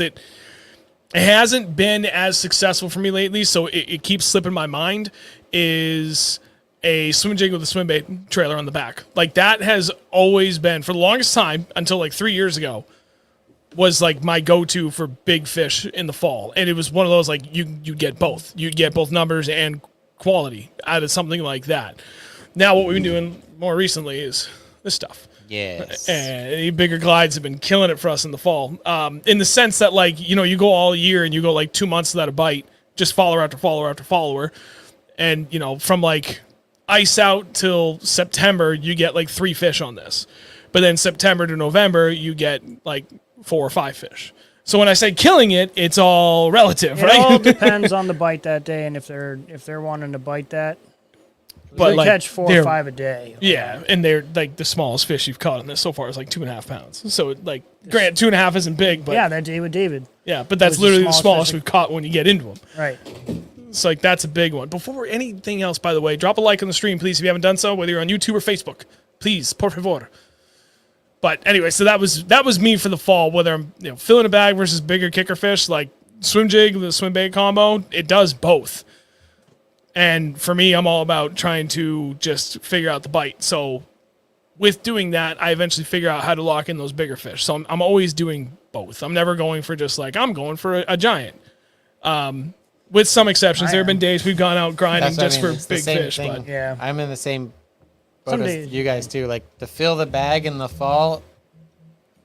it hasn't been as successful for me lately, so it keeps slipping my mind, is a swim jig with a swim bait trailer on the back. Like, that has always been, for the longest time, until like 3 years ago, was like my go-to for big fish in the fall. And it was one of those, like, you get both. You get both numbers and quality out of something like that. Now what we've been doing more recently is this stuff. Yes. And the bigger glides have been killing it for us in the fall. In the sense that, like, you know, you go all year and you go like 2 months without a bite, just follower after follower after follower. And, you know, from like ice out till September, you get like 3 fish on this. But then September to November, you get like 4 or 5 fish. So when I say killing it, it's all relative, It right? all depends on the bite that day, and if they're wanting to bite that. But They like, catch 4 or 5 a day. Yeah, and they're like the smallest fish you've caught in this so far is like 2.5 pounds. So like, granted, 2.5 isn't big, but Yeah, that day with David. yeah, but that's was the literally the smallest smallest fish we've caught when you get into them. Right. It's like, that's a big one. Before anything else, by the way, drop a like on the stream, please, if you haven't done so, whether you're on YouTube or Facebook. Please, por favor. But anyway, so that was me for the fall, whether I'm, you know, filling a bag versus bigger kicker fish, like swim jig, the swim bait combo, it does both. And for me, I'm all about trying to just figure out the bite. So with doing that, I eventually figure out how to lock in those bigger fish. So I'm always doing both. I'm never going for just like, I'm going for a giant. With some exceptions, there have been days we've gone out grinding That's just what I mean. for It's the big same fish. thing. But Yeah. I'm in the same boat Someday- as you guys too. Like, to fill the bag in the fall,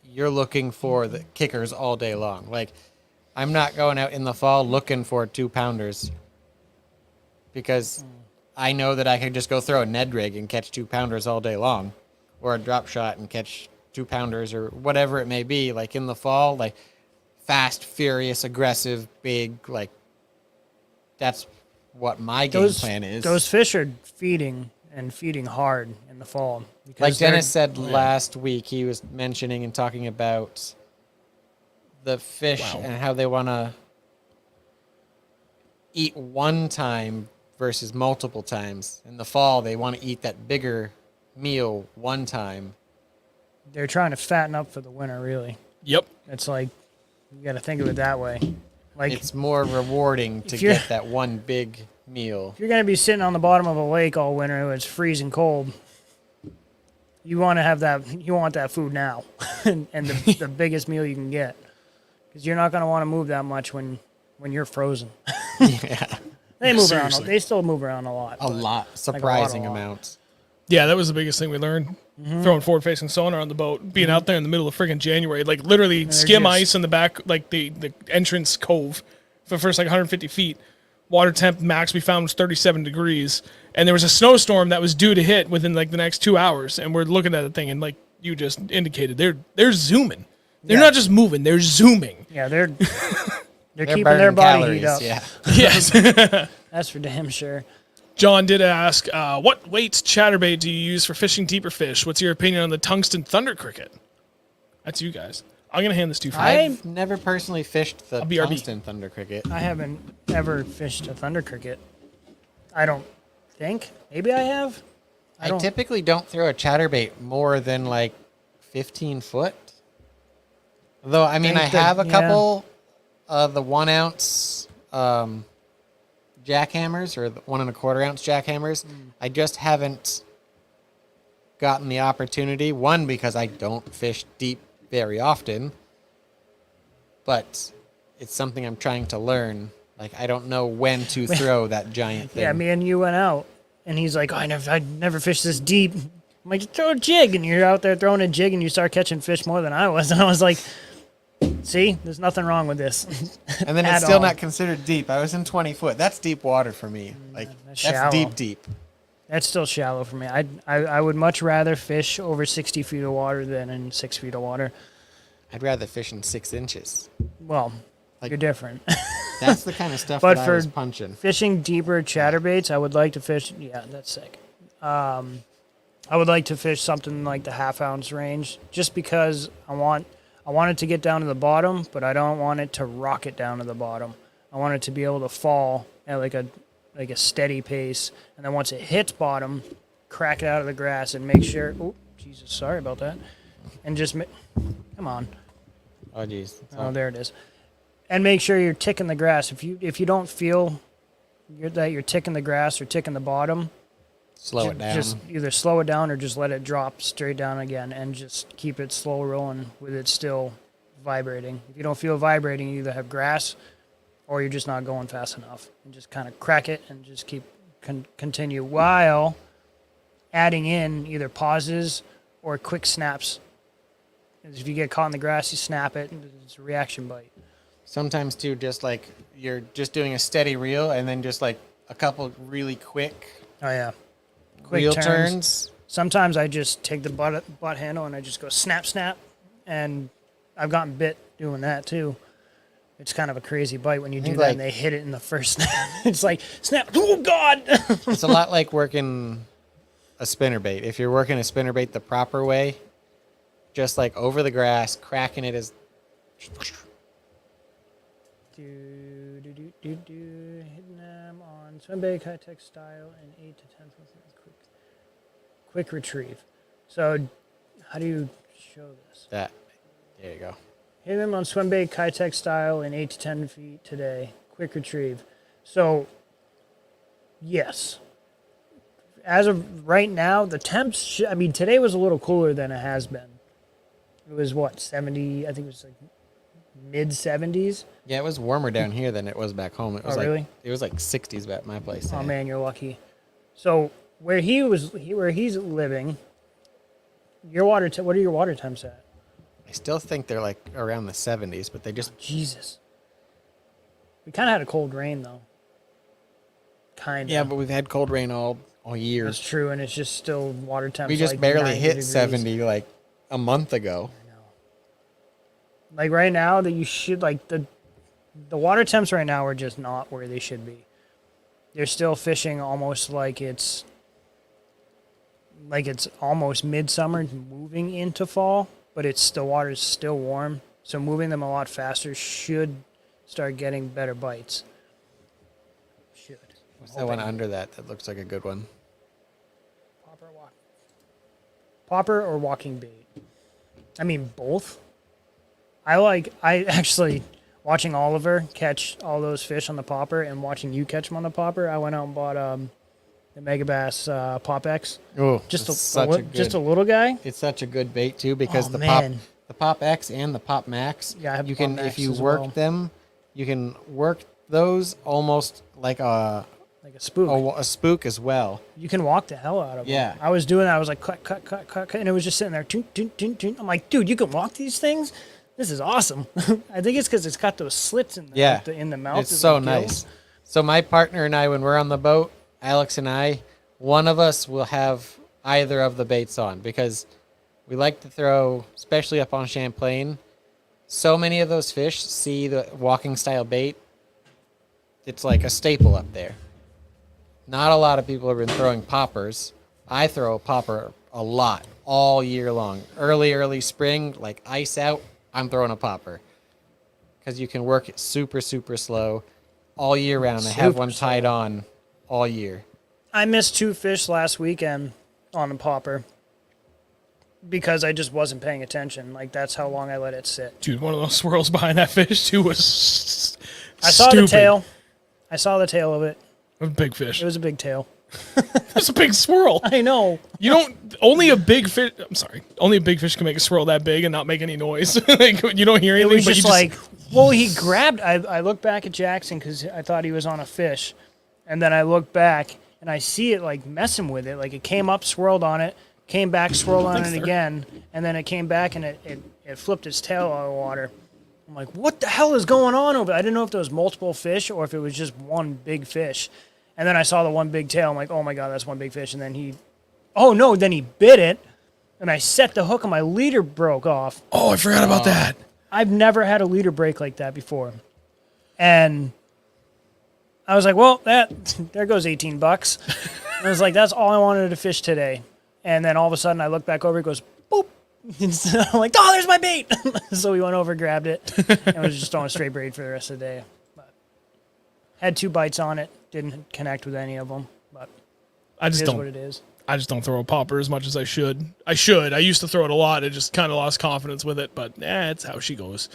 you're looking for the kickers all day long. Like, I'm not going out in the fall looking for 2-pounders because I know that I could just go throw a Ned rig and catch 2-pounders all day long, or a drop shot and catch 2-pounders or whatever it may be. Like, in the fall, like fast, furious, aggressive, big, like, that's what my game plan is. Those fish are feeding and feeding hard in the fall. because Like they're- Dennis said last week, he was mentioning and talking about the fish and how they want to eat one time versus multiple times. In the fall, they want to eat that bigger meal one time. they're trying to fatten up for the winter, really. yep. It's like, you got to think of it that way. Like, It's more rewarding to if you're- get that one big meal. if you're going to be sitting on the bottom of a lake all winter when it's freezing cold, you want to have that. You want that food now, and the biggest meal you can get, because you're not going to want to move that much when you're frozen. Yeah, They move Seriously. around. They still move around a lot. a but- lot, surprising lot. amounts. Yeah, that was the biggest thing we learned. Throwing forward-facing sonar on the boat, being out there in the middle of friggin' January, like literally skim just- ice in the back, like the entrance cove for the first like 150 feet. Water temp max we found was 37 degrees, and there was a snowstorm that was due to hit within like the next 2 hours. And we're looking at the thing, and like you just indicated, they're zooming. They're Yeah. not just moving; they're zooming. Yeah, they're They're keeping burning their body calories. heat up. Yeah. Yes. That's for damn sure. John did ask, what weight chatterbait do you use for fishing deeper fish? What's your opinion on the tungsten thunder cricket? That's you guys. I'm going to hand this to you. I've never personally fished the BRB. tungsten thunder cricket. I haven't ever fished a thunder cricket. I don't think. Maybe I have. I don't- typically don't throw a chatterbait more than like 15 foot. Though, I mean, I think that- have a yeah. couple of the 1 ounce jackhammers or the 1 1/4 ounce jackhammers. I just haven't gotten the opportunity. One, because I don't fish deep very often, but it's something I'm trying to learn. Like, I don't know when to throw that giant thing. Yeah, me and you went out, and he's like, I never fished this deep. I'm like, throw a jig, and you're out there throwing a jig, and you start catching fish more than I was, and I was like, see, there's nothing wrong with this. And then At it's still all. not considered deep. I was in 20 foot. That's deep water for me. Like, that's that's shallow. deep. That's still shallow for me. I would much rather fish over 60 feet of water than in 6 feet of water. I'd rather fish in 6 inches. Well, Like- you're different. That's the kind of stuff But that I for- was punching. Fishing deeper chatterbaits, I would like to fish. Yeah, that's sick. I would like to fish something like the 1/2 ounce range, just because I want it to get down to the bottom, but I don't want it to rocket down to the bottom. I want it to be able to fall at like a steady pace, and then once it hits bottom, crack it out of the grass and make sure. Oh, Jesus, sorry about that. And just come on. Oh, geez. Oh, there it is. And make sure you're ticking the grass. If you don't feel that you're ticking the grass or ticking the bottom, Slow it down. just either slow it down or just let it drop straight down again, and just keep it slow rolling with it still vibrating. If you don't feel vibrating, you either have grass or you're just not going fast enough. And just kind of crack it and just keep continue while adding in either pauses or quick snaps. If you get caught in the grass, you snap it, and it's a reaction bite. Sometimes too, just like you're just doing a steady reel, and then just like a couple really quick Oh yeah, quick wheel turns. Sometimes I just take the butt handle and I just go snap, snap, and I've gotten bit doing that too. It's kind of a crazy bite when you do that and they hit it in the first snap. It's like, snap, oh God! It's a lot like working a spinnerbait. If you're working a spinnerbait the proper way, just like over the grass, cracking it is... Hitting them on swimbait, high-tech style, and 8 to 10 quick retrieve. So, how do you show this? There you go. Hit them on swimbait, high-tech style, in 8 to 10 feet today. Quick retrieve. So, yes. As of right now, the temps, today was a little cooler than it has been. It was, 70, I think it was like mid-70s. Yeah, it was warmer down here than it was back home. It was really? It was like 60s at my place. Oh, man, you're lucky. So, where he's living, what are your water temps at? I still think they're like around the 70s, but they just... Jesus. We kind of had a cold rain, though. Kind of. Yeah, but we've had cold rain all year. That's true, and it's just still water temps. We just like barely 90 hit degrees. 70 like a month ago. I know. Like right now, that you should like the water temps right now are just not where they should be. They're still fishing almost like it's almost midsummer, moving into fall, but the water's still warm. So moving them a lot faster should start getting better bites. Should. What's that one under that looks like a good one? Popper or walking bait? I mean, both. I actually, watching Oliver catch all those fish on the popper and watching you catch them on the popper, I went out and bought the Megabass Pop X. Oh, just a little guy. It's such a good bait too, because the Pop X and the Pop Max. Yeah, I have you Pop can Max if you as work well. them, you can work those almost like a spook. a spook as well. You can walk the hell out of them. Yeah. I was doing that. I was like, cut, and it was just sitting there. Toon, toon, toon, toon. I'm like, dude, you can walk these things? This is awesome. I think it's because it's got those slits in the mouth. It's so nice. So my partner and I, when we're on the boat, Alex and I, one of us will have either of the baits on, because we like to throw, especially up on Champlain, so many of those fish see the walking style bait. It's like a staple up there. Not a lot of people have been throwing poppers. I throw a popper a lot all year long. Early spring, like ice out, I'm throwing a popper, because you can work it super, super slow all year round. I have one tied on all year. I missed 2 fish last weekend on a popper because I just wasn't paying attention. Like, that's how long I let it sit. Dude, one of those swirls behind that fish too was I saw the tail. I saw the tail of it. A big fish. It was a big tail. That's a big swirl. I know. Only a big fish can make a swirl that big and not make any noise. Like, you don't hear anything. It was just like, well, he grabbed. I looked back at Jackson because I thought he was on a fish, and then I looked back and I see it like messing with it. Like, it came up, swirled on it, came back, swirled on it again, and then it came back and it flipped its tail out of the water. I'm like, what the hell is going on over there? I didn't know if there was multiple fish or if it was just one big fish. And then I saw the one big tail. I'm like, oh my God, that's one big fish. And then he bit it. And I set the hook and my leader broke off. Oh, I forgot about that. I've never had a leader break like that before. And I was like, well, there goes $18. And I was like, that's all I wanted to fish today. And then all of a sudden I look back over, it goes, boop. And I'm like, oh, there's my bait. So we went over, grabbed it, and was just on a straight braid for the rest of the day. But had 2 bites on it. Didn't connect with any of them. But I just it is don't. what it is. I just don't throw a popper as much as I should. I used to throw it a lot. I just kind of lost confidence with it, but it's how she goes.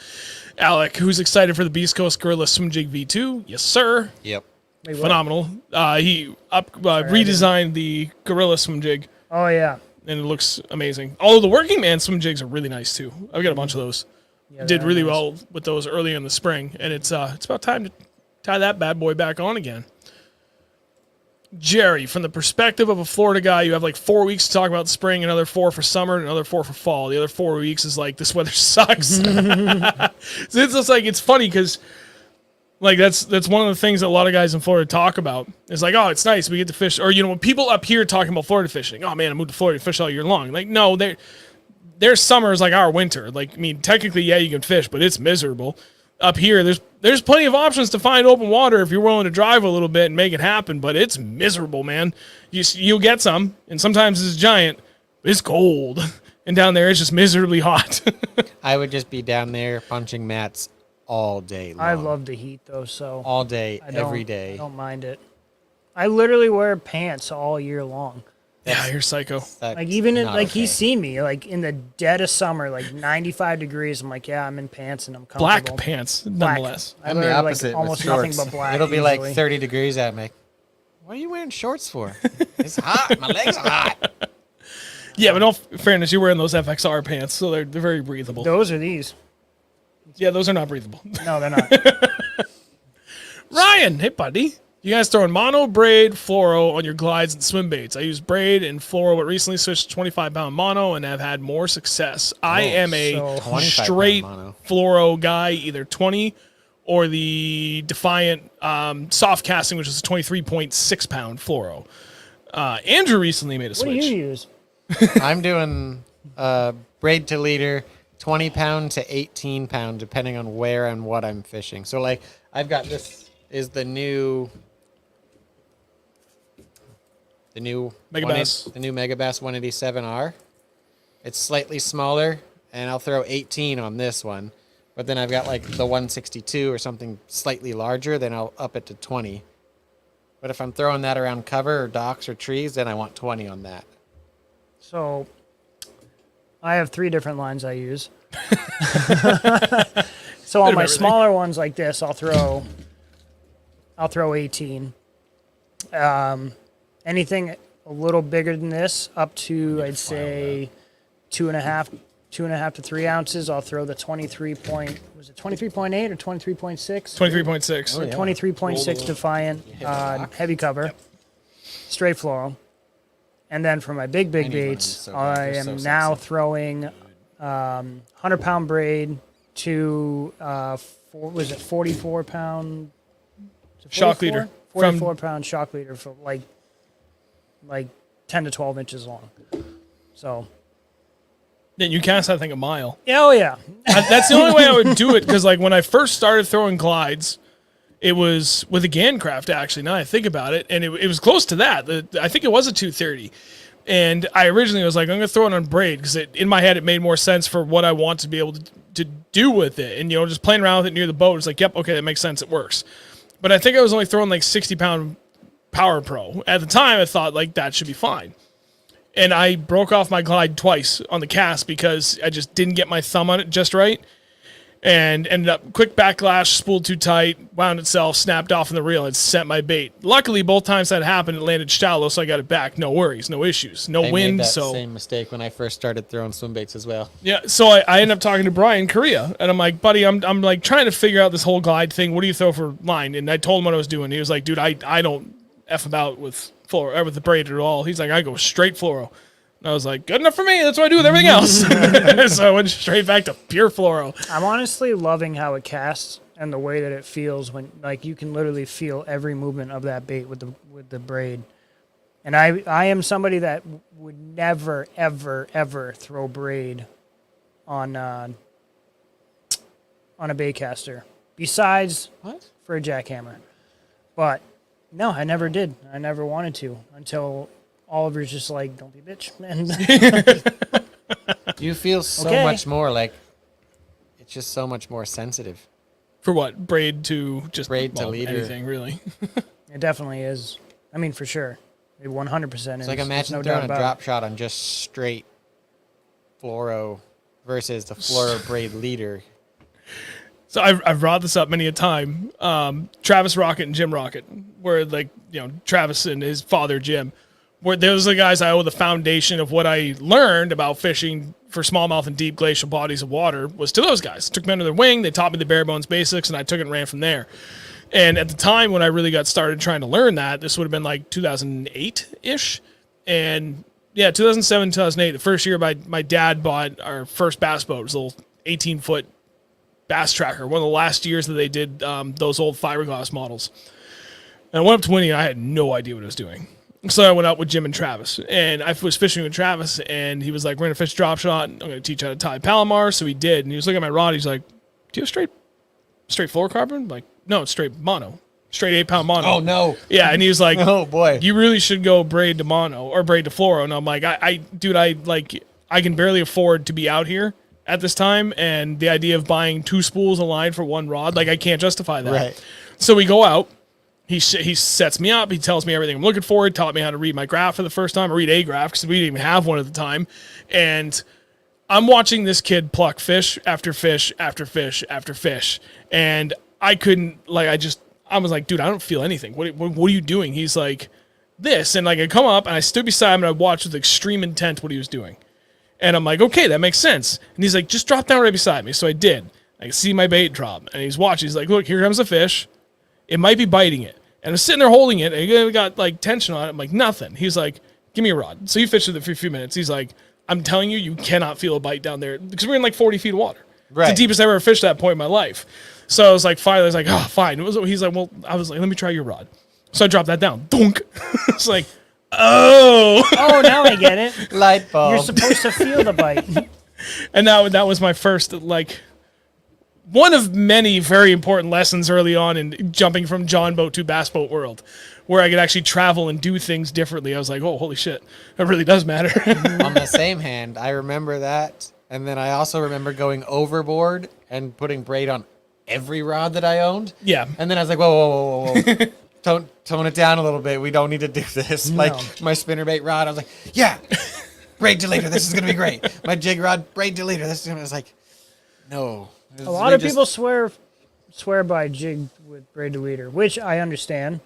Alec, who's excited for the Beast Coast Gorilla Swim Jig V2? Yes, sir. Yep. Wait, what? Phenomenal. He redesigned the Gorilla Swim Jig, Oh yeah. and it looks amazing. Although the Working Man swim jigs are really nice too. I've got a bunch of those. Yeah, Did they're really nice. well with those early in the spring, and it's about time to tie that bad boy back on again. Jerry, from the perspective of a Florida guy, you have like 4 weeks to talk about spring, another 4 for summer, and another 4 for fall. The other 4 weeks is like, this weather sucks. So it's just like, it's funny because like that's one of the things that a lot of guys in Florida talk about. It's like, oh, it's nice, we get to fish. Or, you know, when people up here talking about Florida fishing, oh man, I moved to Florida to fish all year long. Like, no, their summer is like our winter. Like, I mean, technically, yeah, you can fish, but it's miserable. Up here, there's plenty of options to find open water if you're willing to drive a little bit and make it happen, but it's miserable, man. You'll get some, and sometimes it's giant, but it's cold. And down there, it's just miserably hot. I would just be down there punching mats all day long. I love the heat though, so all day, I don't, every I day. don't mind it. I literally wear pants all year long. Yeah, you're psycho. That's Like even in, not like okay. he's seen me like in the dead of summer, like 95 degrees. I'm like, yeah, I'm in pants and I'm Black comfortable. pants, Black. nonetheless. I I'm the wear opposite like with almost nothing shorts. but black. It'll be usually. like 30 degrees out. I'm like, what are you wearing shorts for? It's hot. My legs are hot. Yeah, but in all fairness, you're wearing those FXR pants, so they're very breathable. Those are these. Yeah, those are not breathable. No, they're not. Ryan, hey buddy. You guys throwing mono, braid, fluoro on your glides and swim baits. I use braid and fluoro, but recently switched to 25-pound mono and have had more success. I am a so 25-pound straight mono. fluoro guy, either 20 or the Defiant soft casting, which is a 23.6-pound fluoro. Andrew recently made a What do switch. you use? I'm doing braid to leader, 20 pound to 18 pound, depending on where and what I'm fishing. So like I've got this is the new Mega Bass. the new Mega Bass 187R. It's slightly smaller, and I'll throw 18 on this one. But then I've got like the 162 or something slightly larger, then I'll up it to 20. But if I'm throwing that around cover or docks or trees, then I want 20 on that. So I have 3 different lines I use. So on my everything. smaller ones like this, I'll throw 18. Anything a little bigger than this, up to I'd say 2.5 to 3 ounces, I'll throw the 23.8 or 23.6? 23.6. Oh, yeah. 23.6 Defiant heavy cover, straight fluoro. And then for my big need one of these baits, so bad. I They're am so now sexy. throwing 100-pound braid to 44-pound Shock leader. 44-pound shock leader for like 10 to 12 inches long. So Yeah, you cast that thing a mile. yeah, oh yeah, That's the only way I would do it, because like when I first started throwing glides, it was with a Gancraft, actually, now I think about it, and it was close to that. I think it was a 230. And I originally was like, I'm going to throw it on braid, because in my head it made more sense for what I want to be able to do with it. And, you know, just playing around with it near the boat, it's like, yep, okay, that makes sense, it works. But I think I was only throwing like 60-pound Power Pro. At the time, I thought, like, that should be fine. And I broke off my glide twice on the cast because I just didn't get my thumb on it just right. And ended up quick backlash, spooled too tight, wound itself, snapped off in the reel, and sent my bait. Luckily, both times that happened, it landed shallow, so I got it back. No worries, no issues, no I wind. made that So same mistake when I first started throwing swim baits as well. yeah, so I ended up talking to Brian in Korea, and I'm like, buddy, I'm like trying to figure out this whole glide thing. What do you throw for line? And I told him what I was doing. He was like, dude, I don't F about with fluoro, or with the braid at all. He's like, I go straight fluoro. And I was like, good enough for me. That's what I do with everything else. So I went straight back to pure fluoro. I'm honestly loving how it casts and the way that it feels when, like, you can literally feel every movement of that bait with the braid. And I am somebody that would never, ever, ever throw braid on a bait caster, besides What? for a jackhammer. But no, I never did. I never wanted to until Oliver's just like, don't be a bitch. And You feel so Okay. much more like it's just so much more sensitive. For what? Braid to just Braid to leader. anything, really. it definitely is. I mean, for sure. It 100% is. It's like There's imagine no throwing doubt a about drop shot on just straight fluoro versus the fluoro braid leader. So I've brought this up many a time. Travis Rocket and Jim Rocket, where Travis and his father Jim, where those are the guys I owe the foundation of what I learned about fishing for smallmouth and deep glacial bodies of water was to those guys. Took me under their wing. They taught me the bare bones basics, and I took it and ran from there. And at the time when I really got started trying to learn that, this would have been like 2008-ish. And yeah, 2007, 2008, the first year my dad bought our first bass boat. It was a little 18-foot bass tracker, one of the last years that they did those old fiberglass models. And I went up to Winnie, and I had no idea what I was doing. So I went out with Jim and Travis, and I was fishing with Travis, and he was like, we're going to fish drop shot. I'm going to teach you how to tie Palomar. So he did, and he was looking at my rod. He's like, do you have straight fluorocarbon? I'm like, no, it's straight mono. Straight 8-pound mono. Oh, no. Yeah, and he was like, Oh, boy. you really should go braid to mono or braid to fluoro. And I'm like, I can barely afford to be out here at this time, and the idea of buying 2 spools of line for 1 rod, like I can't justify that. Right. So we go out. He sets me up. He tells me everything I'm looking for. He taught me how to read my graph for the first time. I read a graph because we didn't even have one at the time. And I'm watching this kid pluck fish after fish after fish after fish. And I couldn't, I was like, dude, I don't feel anything. What are you doing? He's like, this. And I come up and I stood beside him and I watched with extreme intent what he was doing. And I'm like, okay, that makes sense. And he's like, just drop down right beside me. So I did. I could see my bait drop. And he's watching. He's like, look, here comes a fish. It might be biting it. And I'm sitting there holding it, and he got tension on it. I'm like, nothing. He's like, give me a rod. So he fished with it for a few minutes. He's like, I'm telling you, you cannot feel a bite down there because we're in 40 feet of water. Right. It's the deepest I've ever fished at that point in my life. So I was like, finally, I was like, oh, fine. He's like, well, I was like, let me try your rod. So I dropped that down. Dunk. It's like, oh. Oh, now I get it. Light bulb. You're supposed to feel the bite. And that was my first, one of many very important lessons early on in jumping from John boat to bass boat world, where I could actually travel and do things differently. I was like, oh, holy shit, that really does matter. On the same hand, I remember that. And then I also remember going overboard and putting braid on every rod that I owned. Yeah. And then I was like, whoa. Tone it down a little bit. We don't need to do this. No. Like my spinnerbait rod, I was like, yeah, braid deleter. This is going to be great. My jig rod, braid deleter. This is going to, I was like, no. A lot of people swear by jig with braid to leader, which I understand.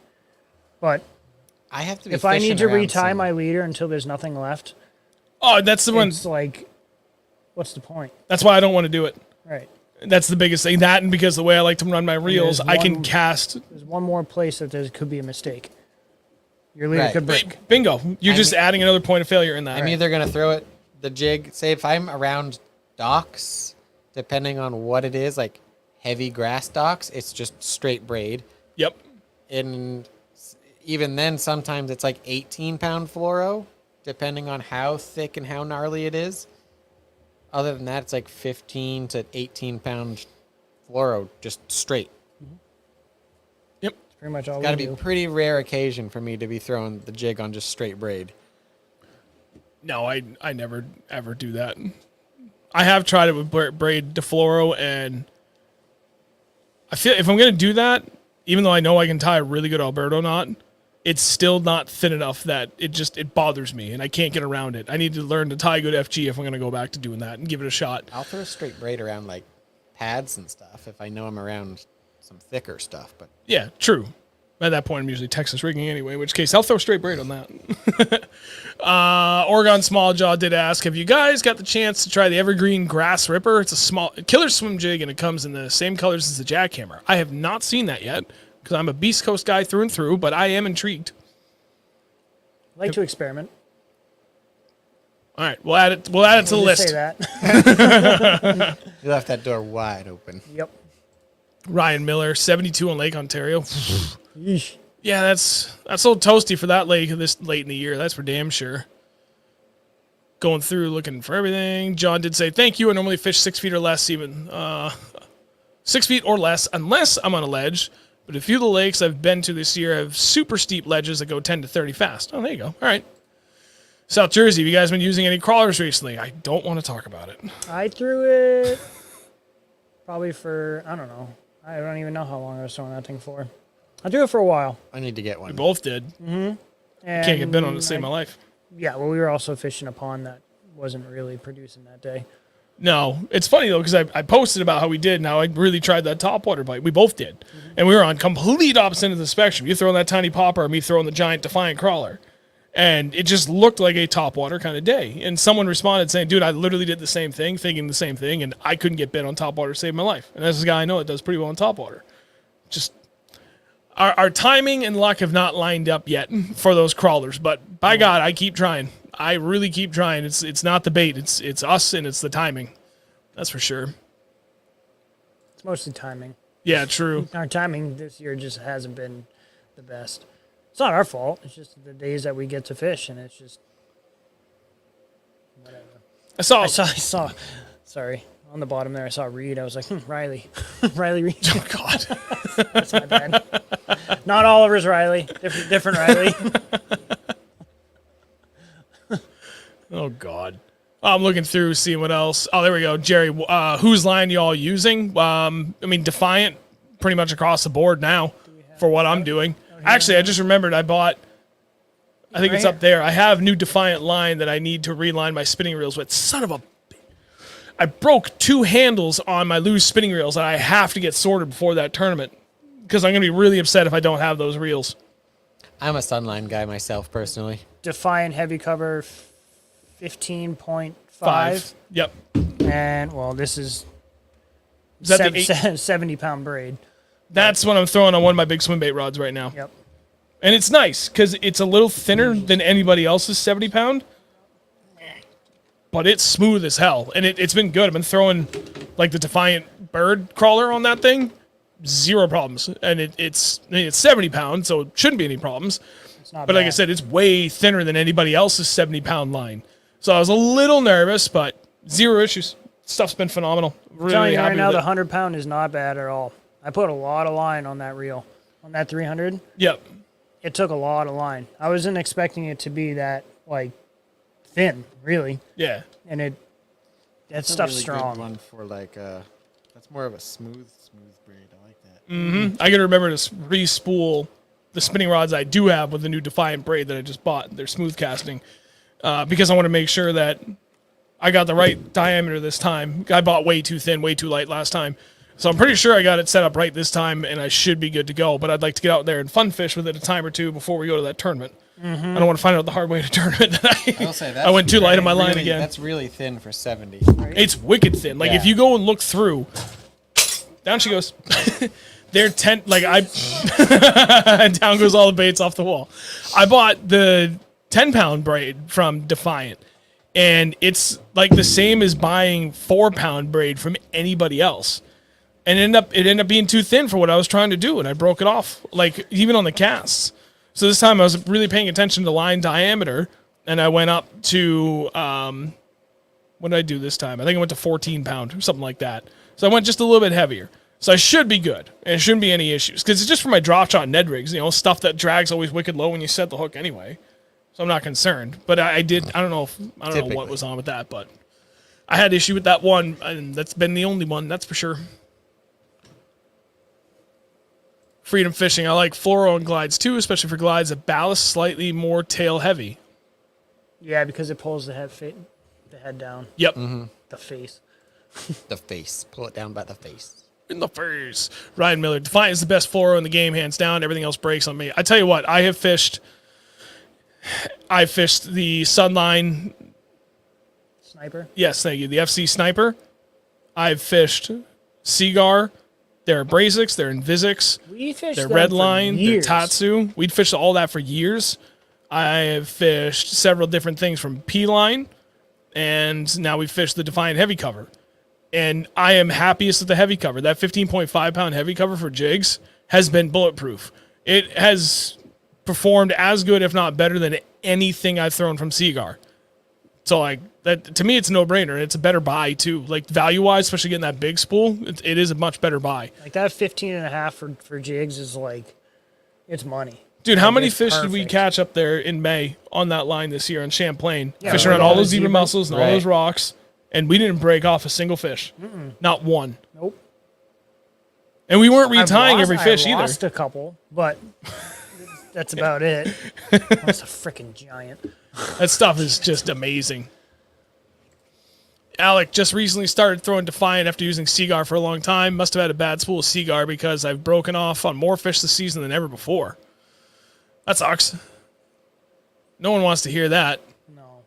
But I have to be if I need to fishing around retie some- my leader until there's nothing left, Oh, that's the one. it's like, what's the point? That's why I don't want to do it. Right. That's the biggest thing. That and because the way I like to run my reels, there's I can one- cast. There's one more place that there could be a mistake. Your leader Right. could break. Bingo. You're just adding another point of failure in that. I'm either going to throw it, the jig, say if I'm around docks, depending on what it is, like heavy grass docks, it's just straight braid. Yep. And even then, sometimes it's like 18-pound fluoro, depending on how thick and how gnarly it is. Other than that, it's like 15 to 18-pound fluoro, just straight. Yep. It's pretty much all Got to we be do. a pretty rare occasion for me to be throwing the jig on just straight braid. No, I never ever do that. I have tried it with braid defluoro, and I feel if I'm gonna do that, even though I know I can tie a really good Alberto knot, it's still not thin enough that it bothers me, and I can't get around it. I need to learn to tie good FG if I'm gonna go back to doing that and give it a shot. I'll throw straight braid around like pads and stuff if I know I'm around some thicker stuff. But Yeah, true. At that point, I'm usually Texas rigging anyway, in which case I'll throw straight braid on that. Oregon Small Jaw did ask, have you guys got the chance to try the Evergreen Grass Ripper? It's a small killer swim jig, and it comes in the same colors as the jackhammer. I have not seen that yet, because I'm a Beast Coast guy through and through, but I am intrigued. I like to experiment. All right, we'll add it to the We'll just list. say that. you left that door wide open. Yep. Ryan Miller, 72 on Lake Ontario. Yeesh. Yeah, that's a little toasty for that lake this late in the year. That's for damn sure. Going through looking for everything. John did say, thank you. I normally fish 6 feet or less, even 6 feet or less, unless I'm on a ledge. But a few of the lakes I've been to this year have super steep ledges that go 10 to 30 fast. Oh, there you go. All right. South Jersey, have you guys been using any crawlers recently? I don't want to talk about it. I threw it probably for, I don't know. I don't even know how long I was throwing that thing for. I threw it for a while. I need to get We one. both did. And And Can't get bit on it to save my life. Yeah, well, we were also fishing a pond that wasn't really producing that day. No, it's funny though, because I posted about how we did and how I really tried that topwater bite. We both did. And we were on complete opposite end of the spectrum. You throwing that tiny popper and me throwing the giant Defiant crawler. And it just looked like a topwater kind of day. And someone responded saying, dude, I literally did the same thing, thinking the same thing, and I couldn't get bit on topwater to save my life. And that's a guy I know that does pretty well on topwater. Just our timing and luck have not lined up yet for those crawlers. But by God, I keep trying. I really keep trying. It's not the bait. It's us and it's the timing. That's for sure. It's mostly timing. Yeah, true. Our timing this year just hasn't been the best. It's not our fault. It's just the days that we get to fish, and it's just whatever. I saw. Sorry, on the bottom there, I saw Reed. I was like, Riley, Riley Reed. Oh God. That's my bad. Not Oliver's Riley. Different Riley. Oh God. I'm looking through, seeing what else. Oh, there we go. Jerry, whose line y'all using? I mean, Defiant pretty much across the board now for what I'm doing. Actually, I just remembered I bought, I think it's up there. I have new Defiant line that I need to reline my spinning reels with. Son of a... I broke 2 handles on my loose spinning reels and I have to get sorted before that tournament because I'm going to be really upset if I don't have those reels. I'm a Sunline guy myself, personally. Defiant heavy cover 15.5. 5. Yep. And, well, this is Is that the 70-pound braid. That's what I'm throwing on one of my big swim bait rods right now. Yep. And it's nice because it's a little thinner than anybody else's 70-pound, but it's smooth as hell. And it's been good. I've been throwing like the Defiant bird crawler on that thing, 0 problems. And it's 70 pounds, so it shouldn't be any problems. It's not But bad. like I said, it's way thinner than anybody else's 70-pound line. So I was a little nervous, but 0 issues. Stuff's been phenomenal. I'm telling Really you right happy now, with the it. 100-pound is not bad at all. I put a lot of line on that reel. On that 300, Yep. it took a lot of line. I wasn't expecting it to be that, like, thin, really. Yeah. And that That's stuff's a really strong. good one for like that's more of a smooth braid. I like that. I got to remember to re-spool the spinning rods I do have with the new Defiant braid that I just bought. They're smooth casting because I want to make sure that I got the right diameter this time. I bought way too thin, way too light last time. So I'm pretty sure I got it set up right this time, and I should be good to go. But I'd like to get out there and fun fish with it a time or two before we go to that tournament. I don't want to find out the hard way to tournament that I will say I went too light on my line really, again. That's really thin for 70. It's wicked thin. Like, if Yeah. you go and look through, down she goes. They're 10, like, and down goes all the baits off the wall. I bought the 10-pound braid from Defiant, and it's like the same as buying 4-pound braid from anybody else. And it ended up being too thin for what I was trying to do, and I broke it off, like, even on the casts. So this time I was really paying attention to line diameter, and I went up to, what did I do this time? I think I went to 14-pound or something like that. So I went just a little bit heavier. So I should be good, and it shouldn't be any issues. Because it's just for my drop shot Ned rigs, stuff that drags always wicked low when you set the hook anyway. So I'm not concerned. But I don't know what was on with that, but I had issue with that one, and that's been the only one, that's for sure. Freedom fishing. I like fluoro and glides too, especially for glides that ballast slightly more tail heavy. Yeah, because it pulls the head down. Yep. The face. The face. Pull it down by the face. In the face. Ryan Miller. Defiant is the best fluoro in the game, hands down. Everything else breaks on me. I tell you what, I fished the Sunline. Sniper? Yes, thank you. The FC Sniper. I've fished Seagar. They're Abrasics. They're Invisics. We fished They're them for Redline. They're years. Tatsu. We'd fished all that for years. I have fished several different things from P-Line, and now we fished the Defiant heavy cover. And I am happiest with the heavy cover. That 15.5-pound heavy cover for jigs has been bulletproof. It has performed as good, if not better, than anything I've thrown from Seagar. So, like, that to me, it's a no-brainer. It's a better buy, too. Like, value-wise, especially getting that big spool, it is a much better buy. Like, that 15.5 for jigs is, like, it's money. Dude, how Like, many it's fish did we perfect. catch up there in May on that line this year in Champlain? Yeah, Fishing right, around all all those the zebra zebras. mussels and all Right. those rocks, and we didn't break off a single fish. Not one. Nope. And we weren't retying I've every fish I either. lost a couple, but That's about it. That's a freaking giant. That stuff is just amazing. Alec just recently started throwing Defiant after using Seagar for a long time. Must have had a bad spool of Seagar because I've broken off on more fish this season than ever before. That sucks. No one wants to hear that. No.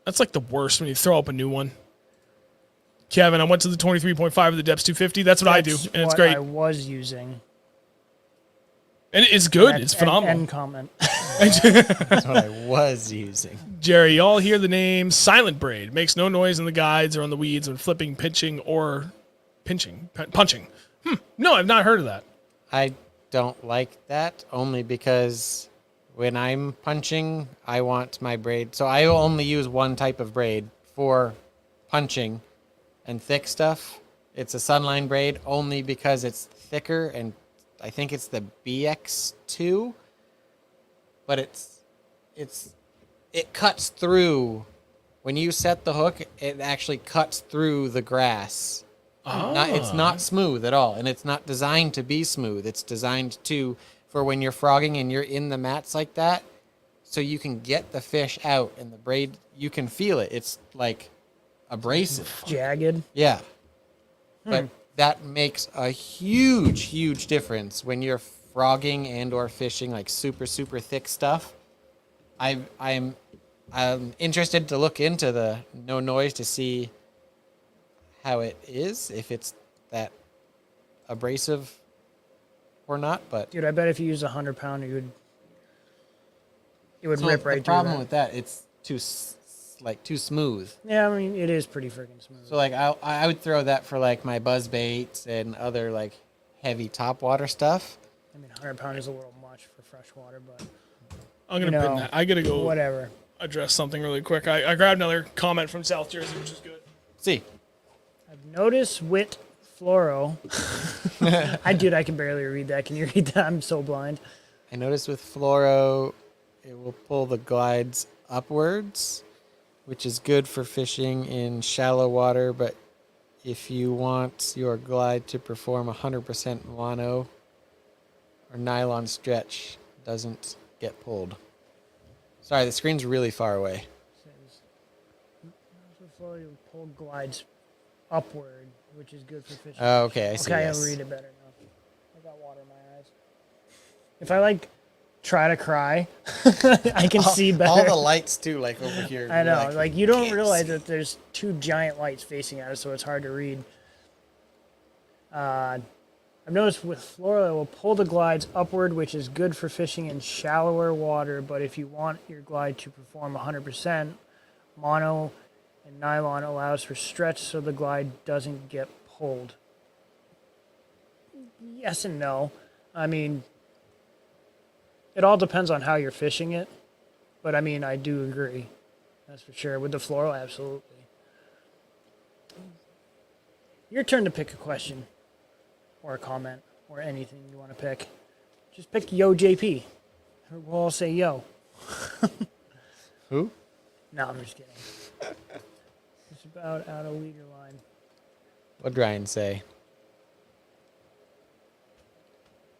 That's like the worst when you throw up a new one. Kevin, I went to the 23.5 of the Depths 250. That's what I do, and it's great. I was using. And it's good. It's phenomenal. End comment. That's what I was using. Jerry, y'all hear the name Silent Braid. Makes no noise in the guides or on the weeds when flipping, punching. No, I've not heard of that. I don't like that only because when I'm punching, I want my braid. So I only use one type of braid for punching and thick stuff. It's a Sunline braid only because it's thicker, and I think it's the BX2, but it cuts through. When you set the hook, it actually cuts through the grass. It's not smooth at all, and it's not designed to be smooth. It's designed for when you're frogging and you're in the mats like that, so you can get the fish out, and the braid, you can feel it. It's like abrasive. Jagged. Yeah. But that makes a huge, huge difference when you're frogging and or fishing like super, super thick stuff. I'm interested to look into the no noise to see how it is, if it's that abrasive or not. But Dude, I bet if you use 100-pound, it would so rip right the through problem that. with that, it's too smooth. Yeah, I mean, it is pretty freaking smooth. So like I would throw that for like my buzz baits and other like heavy topwater stuff. I mean, 100-pound is a little much for freshwater, but I'm going to pin that. I got to go whatever. address something really quick. I grabbed another comment from South Jersey, which is good. See, I've noticed with fluoro. I can barely read that. Can you read that? I'm so blind. I noticed with fluoro, it will pull the glides upwards, which is good for fishing in shallow water. But if you want your glide to perform 100% mono or nylon stretch, doesn't get pulled. Sorry, the screen's really far away. Fluoro will pull glides upward, which is good for fishing. Oh, okay, I see. Okay, yes. I'll read it better now. I got water in my eyes. If I try to cry, I can see better. All the lights too, like over here. I know, like you don't realize that there's two giant lights facing at us, so it's hard to read. I've noticed with fluoro, it will pull the glides upward, which is good for fishing in shallower water, but if you want your glide to perform 100%, mono and nylon allows for stretch so the glide doesn't get pulled. Yes and no. I mean, it all depends on how you're fishing it, but I mean, I do agree. That's for sure. With the fluoro, absolutely. Your turn to pick a question or a comment or anything you want to pick. Just pick Yo JP. We'll all say Yo. Who? No, I'm just kidding. It's about out of leader line. What'd Ryan say?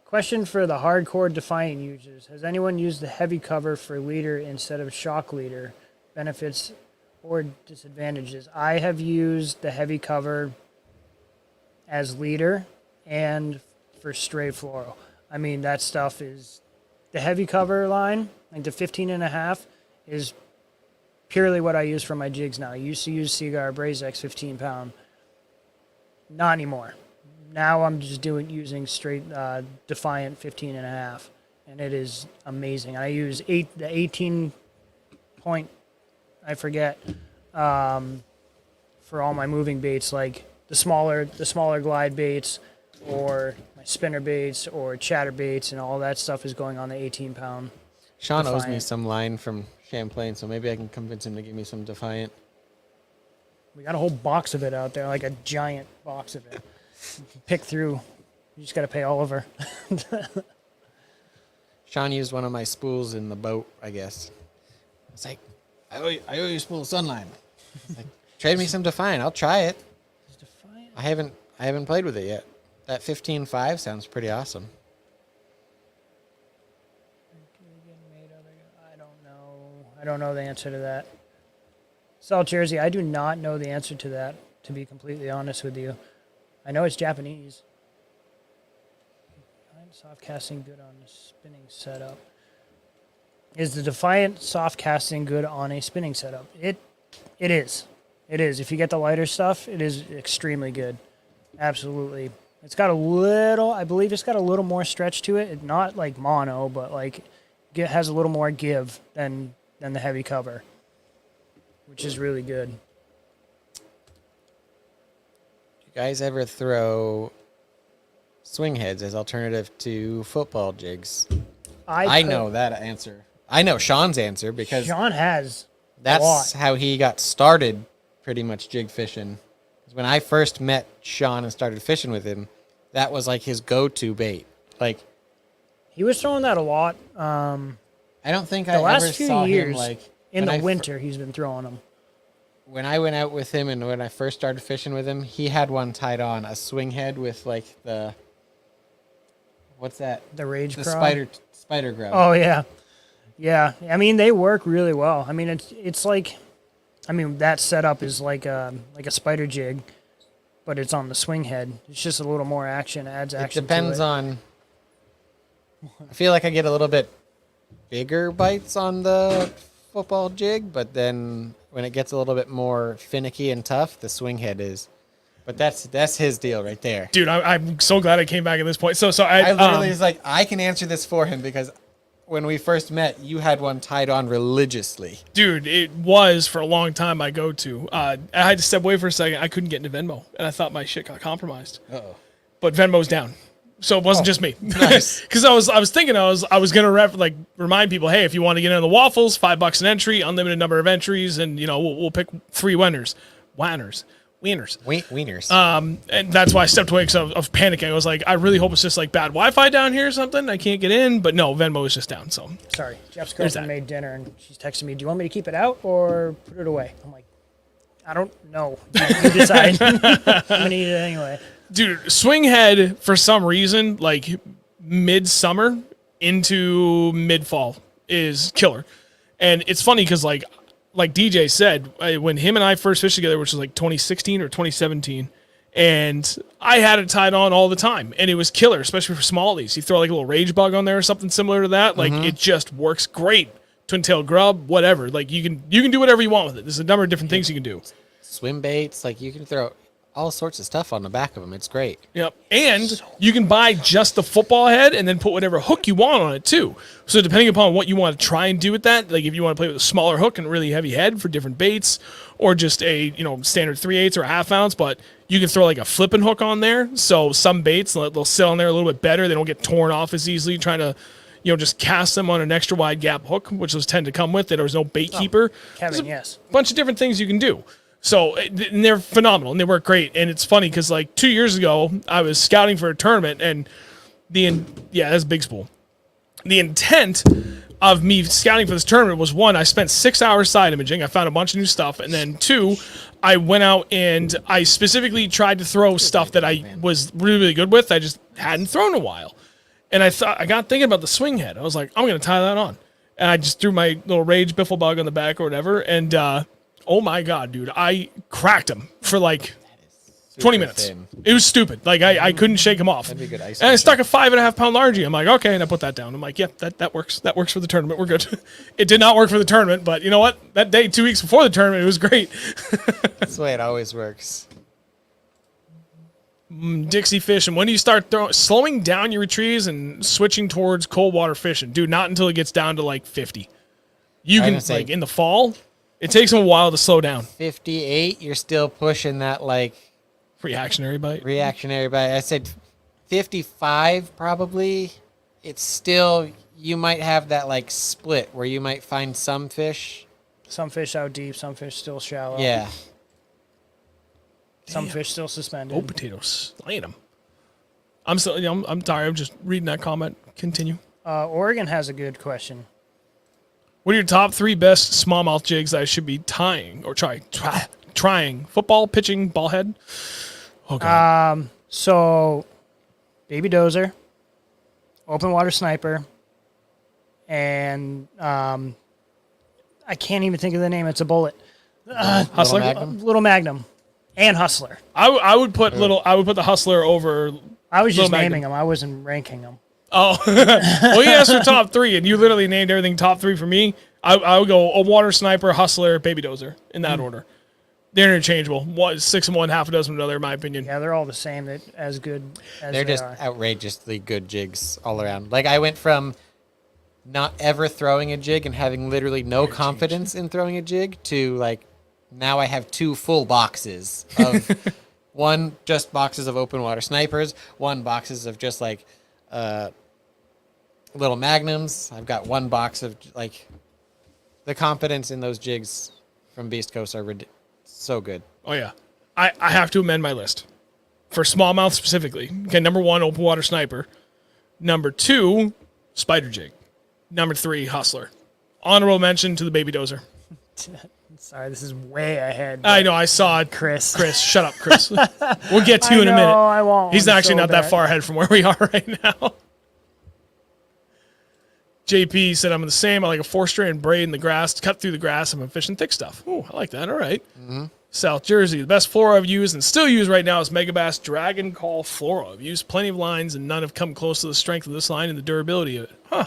Question for the hardcore Defiant users. Has anyone used the heavy cover for leader instead of shock leader? Benefits or disadvantages? I have used the heavy cover as leader and for stray fluoro. I mean, that stuff is... The heavy cover line, like the 15.5, is purely what I use for my jigs now. I used to use Seagar Brazex 15-pound. Not anymore. Now I'm just using straight Defiant 15.5, and it is amazing. I use the 18 point, I forget, for all my moving baits, like the smaller glide baits, or my spinner baits, or chatter baits, and all that stuff is going on the 18-pound. Sean owes me Defiant. some line from Champlain, so maybe I can convince him to give me some Defiant. We got a whole box of it out there, like a giant box of it. You can pick through. You just got to pay Oliver. Sean used one of my spools in the boat, I guess. It's like, I owe you a spool of Sunline. It's like, trade me some Defiant. I'll try it. Is Defiant? I haven't played with it yet. That 15.5 sounds pretty awesome. I don't know the answer to that. South Jersey, I do not know the answer to that, to be completely honest with you. I know it's Japanese. Soft casting good on a spinning setup. Is the Defiant soft casting good on a spinning setup? It is. It is. If you get the lighter stuff, it is extremely good. Absolutely. It's got a little, I believe it's got a little more stretch to it. It's not like mono, but like it has a little more give than the heavy cover, which is really good. You guys ever throw swing heads as alternative to football jigs? I know that answer. I know Sean's answer because Sean has that's how he got started pretty much jig fishing. When I first met Sean and started fishing with him, that was like his go-to bait. Like he was throwing that a lot. I don't think The I last ever few saw years, him like in when the winter, he's been throwing them. When I went out with him and when I first started fishing with him, he had one tied on, a swing head with like the what's that? The Rage The Craw? spider grub. Oh yeah, yeah. I mean, they work really well. I mean, it's like, I mean, that setup is like a spider jig, but it's on the swing head. It's just a little more action. Adds It action. depends to it. on. I feel like I get a little bit bigger bites on the football jig, but then when it gets a little bit more finicky and tough, the swing head is. But that's his deal right there. Dude, I'm so glad I came back at this point. So I literally was like, I can answer this for him because when we first met, you had one tied on religiously. dude, it was for a long time my go-to. I had to step away for a second. I couldn't get into Venmo, and I thought my shit got compromised. Uh-oh. But Venmo's down, so it wasn't just me. Nice. Because I was thinking I was gonna remind people, hey, if you want to get into the waffles, $5 an entry, unlimited number of entries, and we'll pick 3 winners. Wieners. Wieners. And that's why I stepped away because I was panicking. I was like, I really hope it's just like bad Wi-Fi down here or something. I can't get in, but no, Venmo is just down. So Sorry, Jeff's There's girlfriend that. made dinner and she's texting me. Do you want me to keep it out or put it away? I'm like, I don't know. You decide. I'm gonna eat it anyway. dude, swing head for some reason, like midsummer into mid fall is killer. And it's funny because like DJ said, when him and I first fished together, which was like 2016 or 2017, and I had it tied on all the time, and it was killer, especially for smallies. You throw like a little rage bug on there or something similar to that, like it just works great. Twin tail grub, whatever. Like you can do whatever you want with it. There's a number of different things you can do. Swim baits, like you can throw all sorts of stuff on the back of them. It's great. Yep. And you can buy just the football head and then put whatever hook you want on it too. So depending upon what you want to try and do with that, like if you want to play with a smaller hook and a really heavy head for different baits, or just a standard 3/8 or a ½ ounce, but you can throw like a flipping hook on there. So some baits they'll sit on there a little bit better. They don't get torn off as easily trying to just cast them on an extra wide gap hook, which those tend to come with. There was no bait keeper. Kevin, yes. Bunch of different things you can do. So and they're phenomenal and they work great. And it's funny because like 2 years ago, I was scouting for a tournament and that's big spool. The intent of me scouting for this tournament was, 1, I spent 6 hours side imaging. I found a bunch of new stuff. And then 2, I went out and I specifically tried to throw stuff that I was really, really good with. I just hadn't thrown in a while. And I got thinking about the swing head. I was like, I'm going to tie that on. And I just threw my little rage biffle bug on the back or whatever. And, oh my God, dude, I cracked him for like 20 minutes. thin. It was stupid. Like I couldn't shake him off. That'd be good ice And I fishing. stuck a 5.5 pound largie. I'm like, okay. And I put that down. I'm like, yep, that works. That works for the tournament. We're good. It did not work for the tournament, but you know what? That day, 2 weeks before the tournament, it was great. That's the way it always works. Dixie fishing. When do you start slowing down your retrieves and switching towards cold water fishing? Dude, not until it gets down to like 50. You I can, was gonna say- like in the fall, it takes them a while to slow down. 58, you're still pushing that like Reactionary bite. reactionary bite. I said 55 probably. It's still, you might have that like split where you might find some fish. Some fish out deep, some fish still shallow. Yeah. Some fish still suspended. Oh, potatoes. Slaying them. I'm still, I'm tired. I'm just reading that comment. Continue. Oregon has a good question. What are your top 3 best smallmouth jigs I should be tying or trying? Football, pitching, ball head? Oh, God. So, Baby Dozer, Open Water Sniper, and I can't even think of the name. It's a bullet. Hustler. Little Magnum, and Hustler. I would put the Hustler over. I was just Little Magnum. naming them. I wasn't ranking them. Oh, well, you asked for top 3, and you literally named everything top 3 for me. I would go a water sniper, Hustler, baby dozer in that order. They're interchangeable. 6 of one, half a dozen of another, in my opinion. Yeah, they're all the same. They're as good as They're they just are. outrageously good jigs all around. Like I went from not ever throwing a jig and having literally no confidence in throwing a jig to like now I have 2 full boxes of one just boxes of open water snipers, 1 boxes of just like little magnums. I've got 1 box of like the confidence in those jigs from Beast Coast are so good. Oh, yeah. I have to amend my list. For smallmouth specifically. Okay, number 1, open water sniper. Number 2, spider jig. Number 3, Hustler. Honorable mention to the baby dozer. Sorry, this is way ahead. I know, I saw it. Chris. Chris, shut up, Chris. We'll get to you in a minute. I won't. He's I'm actually so not that bad. far ahead from where we are right now. JP said, I'm the same. I like a 4-strand braid in the grass, cut through the grass. I'm fishing thick stuff. Oh, I like that. All right. Mm-hmm. South Jersey. The best fluoro I've used and still use right now is Megabass Dragon Call Fluoro. I've used plenty of lines and none have come close to the strength of this line and the durability of it. Huh.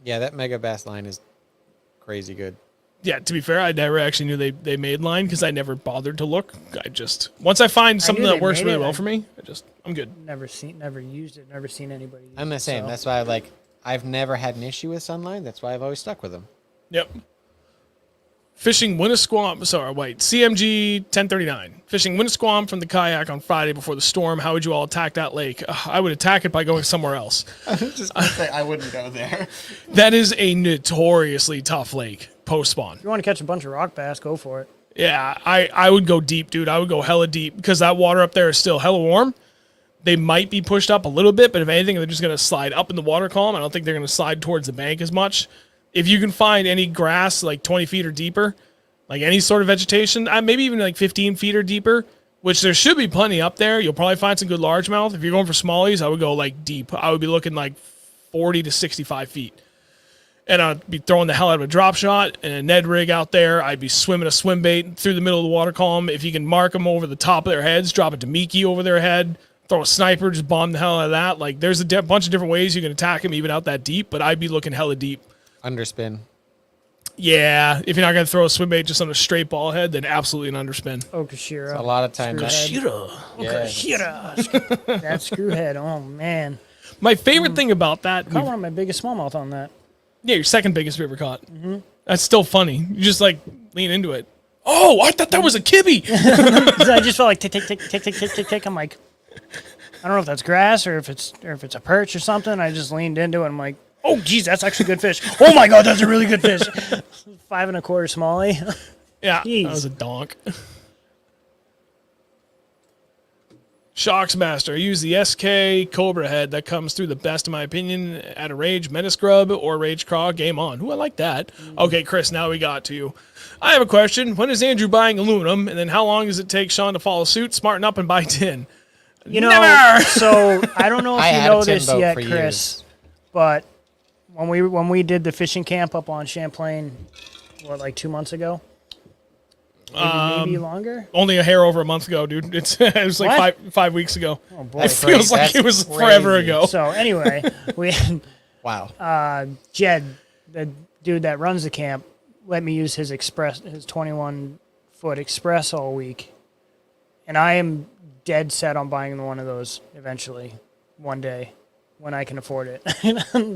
Yeah, that Mega Bass line is crazy good. Yeah, to be fair, I never actually knew they made line because I never bothered to look. Once I find something knew that they works made really it. well for me, I'm good. Never used it. Never seen anybody use I'm the it, same. so. That's why I've never had an issue with Sunline. That's why I've always stuck with them. Yep. Fishing Winnisquam, CMG 1039. Fishing Winnisquam from the kayak on Friday before the storm. How would you all attack that lake? I would attack it by going somewhere else. I was just going to say I wouldn't go there. That is a notoriously tough lake post-spawn. If you want to catch a bunch of rock bass, go for it. Yeah, I would go deep, dude. I would go hella deep because that water up there is still hella warm. They might be pushed up a little bit, but if anything, they're just going to slide up in the water column. I don't think they're going to slide towards the bank as much. If you can find any grass like 20 feet or deeper, like any sort of vegetation, maybe even like 15 feet or deeper, which there should be plenty up there. You'll probably find some good largemouth. If you're going for smallies, I would go like deep. I would be looking like 40 to 65 feet. And I'd be throwing the hell out of a drop shot and a Ned rig out there. I'd be swimming a swim bait through the middle of the water column. If you can mark them over the top of their heads, drop a Demiki over their head, throw a sniper, just bomb the hell out of that. Like there's a bunch of different ways you can attack them even out that deep, but I'd be looking hella deep. Underspin. Yeah, if you're not going to throw a swim bait just on a straight ball head, then absolutely an underspin. Okashira. A lot of times. Okashira. That screwhead. Oh, man. My favorite thing about that... Caught one of my biggest smallmouth on that. Yeah, your second biggest we ever caught. Mm-hmm. That's still funny. You just like lean into it. Oh, I thought that was a kibby. I just felt like tick, tick, tick, tick, tick, tick, tick, tick. I'm like, I don't know if that's grass or if it's a perch or something. I just leaned into it. I'm like, oh, geez, that's actually good fish. Oh, my God, that's a really good fish. 5 1/4 smallie. Yeah, Jeez. that was a donk. Shocks Master. I use the SK Cobra head that comes through the best, in my opinion, at a Rage Metascrub or Rage Craw. Game on. Ooh, I like that. Okay, Chris, now we got to you. I have a question. When is Andrew buying aluminum? And then how long does it take Sean to follow suit, smarten up, and buy tin? You know, Never! So I don't know if I you had a know tin this boat yet, for Chris, years. but when we did the fishing camp up on Champlain, like 2 months ago? Maybe longer? Only a hair over a month ago, dude. It was like What? 5 weeks ago. Oh, boy. It feels like That's it was crazy. forever ago. So anyway, we Wow. Jed, the dude that runs the camp, let me use his 21-foot express all week, and I am dead set on buying one of those eventually, one day, when I can afford it.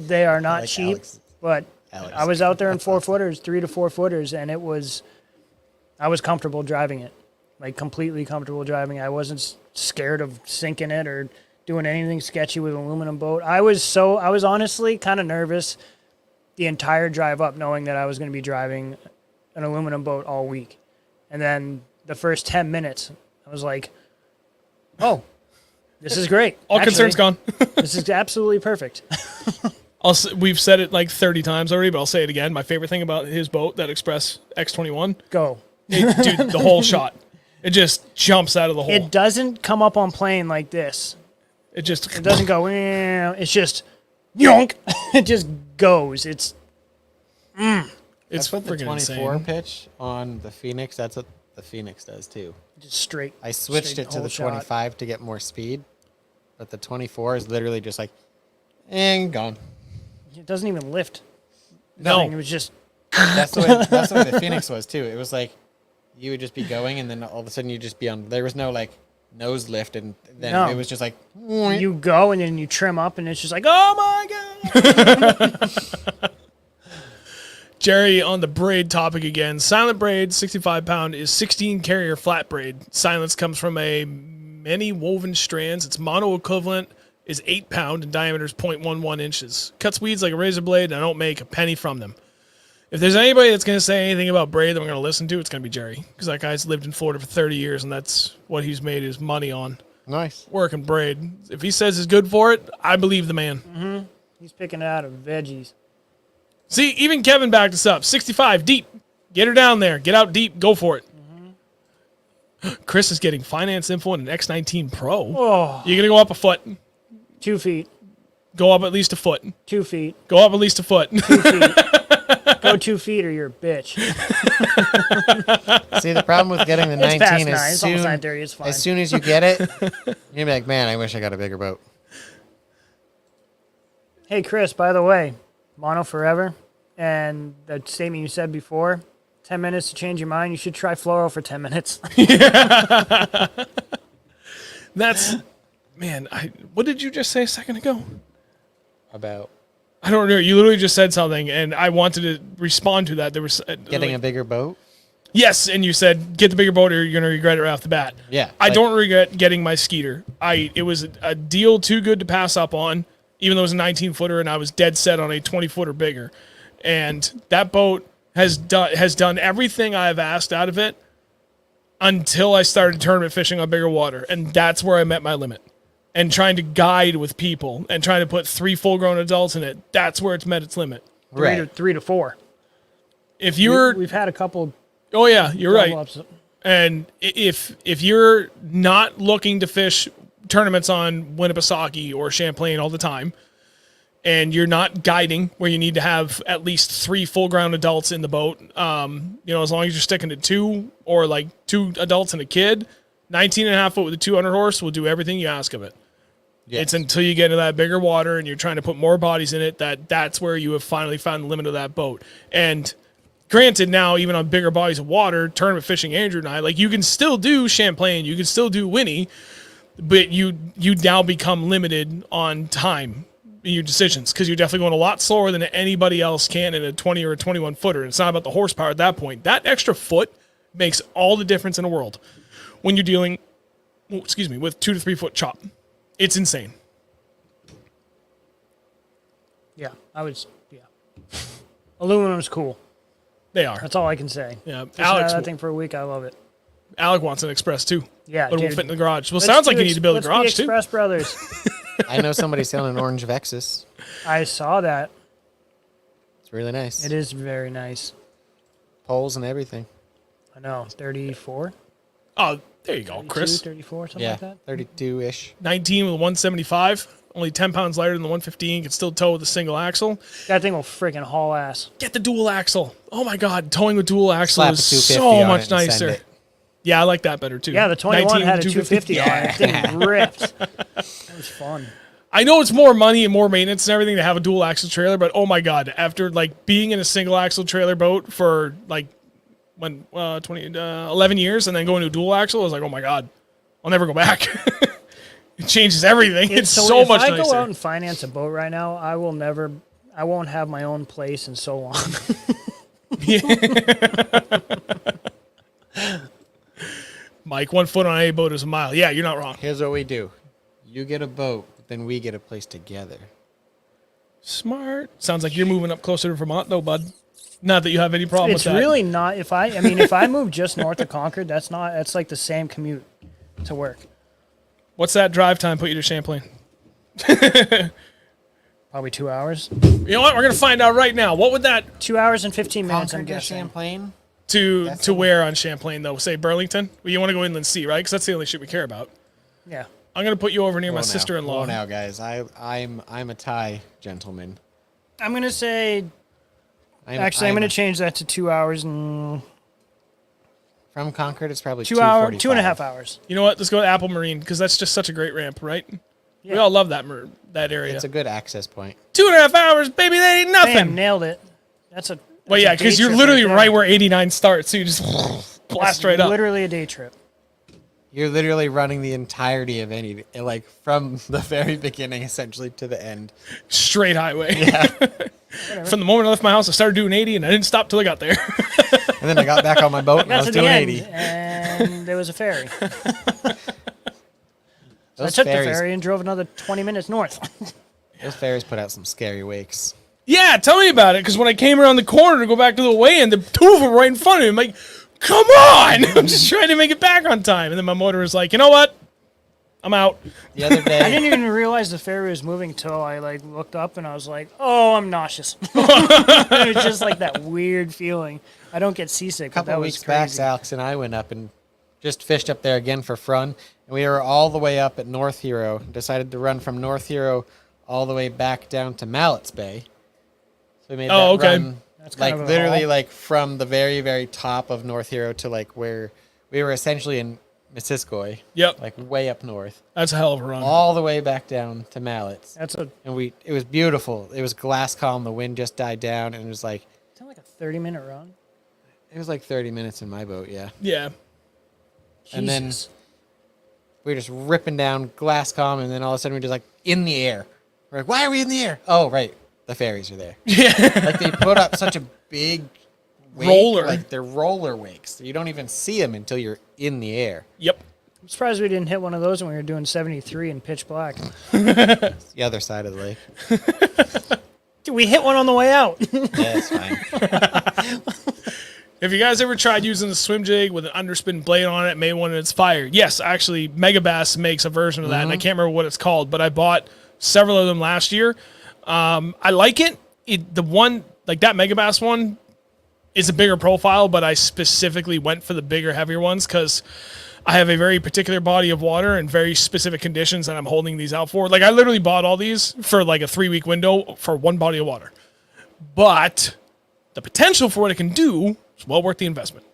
They are not like cheap, Alex. but Alex. I was out there in 4-footers, 3 to 4 footers, and I was comfortable driving it, like completely comfortable driving it. I wasn't scared of sinking it or doing anything sketchy with an aluminum boat. I was honestly kind of nervous the entire drive up, knowing that I was going to be driving an aluminum boat all week. And then the first 10 minutes, I was like, oh, this is great. All Actually, concerns gone. This is absolutely perfect. We've said it like 30 times already, but I'll say it again. My favorite thing about his boat, that Express X21, Go. dude, the whole shot. It just jumps out of the hole. It doesn't come up on plane like this. It just It doesn't go, it's just, yonk. It just goes. It's, It's That's what the freaking 24 insane. pitch on the Phoenix. That's what the Phoenix does too. Just straight. I switched straight it to whole the shot. 25 to get more speed, but the 24 is literally just like, and gone. It doesn't even lift. No. Nothing. It was just. That's the way the Phoenix was too. It was like you would just be going, and then all of a sudden you'd just be on. There was no like nose lift, and then No. it was just like You go and then you trim up, and it's just like, oh my god. Jerry on the braid topic again. Silent braid, 65 pound, is 16 carrier flat braid. Silence comes from a many woven strands. Its mono equivalent is 8 pound and diameter is 0.11 inches. Cuts weeds like a razor blade, and I don't make a penny from them. If there's anybody that's going to say anything about braid that we're going to listen to, it's going to be Jerry. Because that guy's lived in Florida for 30 years, and that's what he's made his money on. nice. Working braid. If he says he's good for it, I believe the man. He's picking it out of veggies. See, even Kevin backed us up. 65 deep. Get her down there. Get out deep. Go for it. Chris is getting finance info in an X19 Pro. Oh, You're going to go up a foot. 2 feet. Go up at least a foot. 2 feet. Go up at least a foot. 2 feet. Go 2 feet or you're a bitch. See, the problem with getting the It's past 19 9. is It's almost 9:30. It's fine. as soon as you get it, you're gonna be like, man, I wish I got a bigger boat. Hey, Chris, by the way, mono forever. And the statement you said before, 10 minutes to change your mind. You should try fluoro for 10 minutes. That's, man, what did you just say a second ago? About I don't know. You literally just said something, and I wanted to respond to that. There was getting like, a bigger boat. yes, and you said get the bigger boat, or you're gonna regret it right off the bat. Yeah, I like- don't regret getting my Skeeter. It was a deal too good to pass up on, even though it was a 19 footer, and I was dead set on a 20 footer bigger. And that boat has done everything I've asked out of it until I started tournament fishing on bigger water, and that's where I met my limit. And trying to guide with people and trying to put 3 full-grown adults in it, that's where it's met its limit. Right. 3 to 4. If you're, We've had a couple oh yeah, you're right. double-ups. And if you're not looking to fish tournaments on Winnipesaukee or Champlain all the time, and you're not guiding where you need to have at least 3 full-grown adults in the boat, as long as you're sticking to 2 or like 2 adults and a kid, 19.5 foot with a 200 horse will do everything you ask of it. Yes. It's until you get into that bigger water and you're trying to put more bodies in it that's where you have finally found the limit of that boat. And granted, now even on bigger bodies of water, tournament fishing, Andrew and I, like you can still do Champlain, you can still do Winnie, but you now become limited on time in your decisions because you're definitely going a lot slower than anybody else can in a 20 or a 21 footer. It's not about the horsepower at that point. That extra foot makes all the difference in the world when you're dealing, with 2 to 3 foot chop. It's insane. Yeah, aluminum's cool. They are. That's all I can say. Yeah, Just Alex. had that thing for a week. I love it. Alec wants an Express too. Yeah, but it won't dude. fit in the garage. Well, Let's sounds like do you need to build a let's be garage too. Express Brothers. I know somebody selling an orange Vexus. I saw that. It's really nice. It is very nice. Poles and everything. I know. 34? Oh, there you go, 32, Chris. 34, something Yeah, like that? 32-ish. 19 with a 175, only 10 pounds lighter than the 115. Can still tow with a single axle. That thing will freaking haul ass. Get the dual axle. Oh my God, towing with dual axle Slap a is 250 so on much it and send nicer. it. Yeah, I like that better too. Yeah, the 21 19 had a with 250 on it. That thing ripped. That was fun. I know it's more money and more maintenance and everything to have a dual axle trailer, but oh my God, after like being in a single axle trailer boat for like 11 years and then going to a dual axle, I was like, oh my God, I'll never go back. It changes everything. It's so if much I nicer. go out and finance a boat right now, I won't have my own place in so long. Mike, 1 foot on a boat is a mile. Yeah, you're not wrong. Here's what we do. You get a boat, then we get a place together. Smart. Sounds like you're moving up closer to Vermont, though, bud. Not that you have any problem It's with that. really not. If I move just north of Concord, that's like the same commute to work. What's that drive time put you to Champlain? Probably 2 hours. You know what? We're gonna find out right now. What would that 2 hours and 15 minutes, I'm Concord to guessing. Champlain? to That's to where on Champlain though? Say Burlington. Well, you want to go inland sea, right? Because that's the only shit we care about. Yeah. I'm gonna put you over near my Whoa sister-in-law. Whoa now, guys. I'm a Thai gentleman. I'm going to say Actually, I'm going to change that to 2 hours and From Concord, it's probably 2.5 hours. You know what? Let's go to Apple Marine because that's just such a great ramp, right? Yeah. We all love that area. It's a good access point. 2.5 hours, baby. That ain't nothing. Bam, nailed it. That's a. Well, yeah, because you're literally right where 89 starts, so you just blast right up. Literally a day trip. You're literally running the entirety of like from the very beginning, essentially, to the end. Straight highway. Yeah. From the moment I left my house, I started doing 80, and I didn't stop till I got there. And then I got back on my boat, and I was doing 80. And there was a ferry. So I took the ferry and drove another 20 minutes north. Those ferries put out some scary wakes. Yeah, tell me about it, because when I came around the corner to go back to the weigh-in, the two of them were right in front of me. I'm like, come on! I'm just trying to make it back on time. And then my motor was like, you know what? I'm out. The other day, I didn't even realize the ferry was moving until I looked up and I was like, "Oh, I'm nauseous." It was just like that weird feeling. I don't get seasick. a couple of weeks back, Alex and I went up and just fished up there again for fun. And we were all the way up at North Hero. Decided to run from North Hero all the way back down to Mallett's Bay. So we made that run, That's like kind of literally like from the very, very top of North Hero to like where we were essentially in Missisquoi. Yep. Like way up north. That's a hell of a run. All the way back down to Mallett's. and It was beautiful. It was glass calm. The wind just died down, and it was like. It's like a 30-minute run. It was like 30 minutes in my boat, yeah. Yeah. And then we were just ripping down glass calm, and then all of a sudden we're just like in the air. We're like, why are we in the air? Oh, right. The ferries are there. Yeah. Like they put up such a big wake, roller. Like they're roller wakes. You don't even see them until you're in the air. Yep. I'm surprised we didn't hit one of those when we were doing 73 in pitch black. It's the other side of the lake. Dude, we hit one on the way out. Yeah, it's fine. Have you guys ever tried using the swim jig with an underspin blade on it, made one and it's fired? Yes, actually, Mega Bass makes a version of that, and I can't remember what it's called, but I bought several of them last year. I like it. The one, like that Mega Bass one, is a bigger profile, but I specifically went for the bigger, heavier ones because I have a very particular body of water and very specific conditions that I'm holding these out for. Like, I literally bought all these for like a 3-week window for one body of water. But the potential for what it can do is well worth the investment.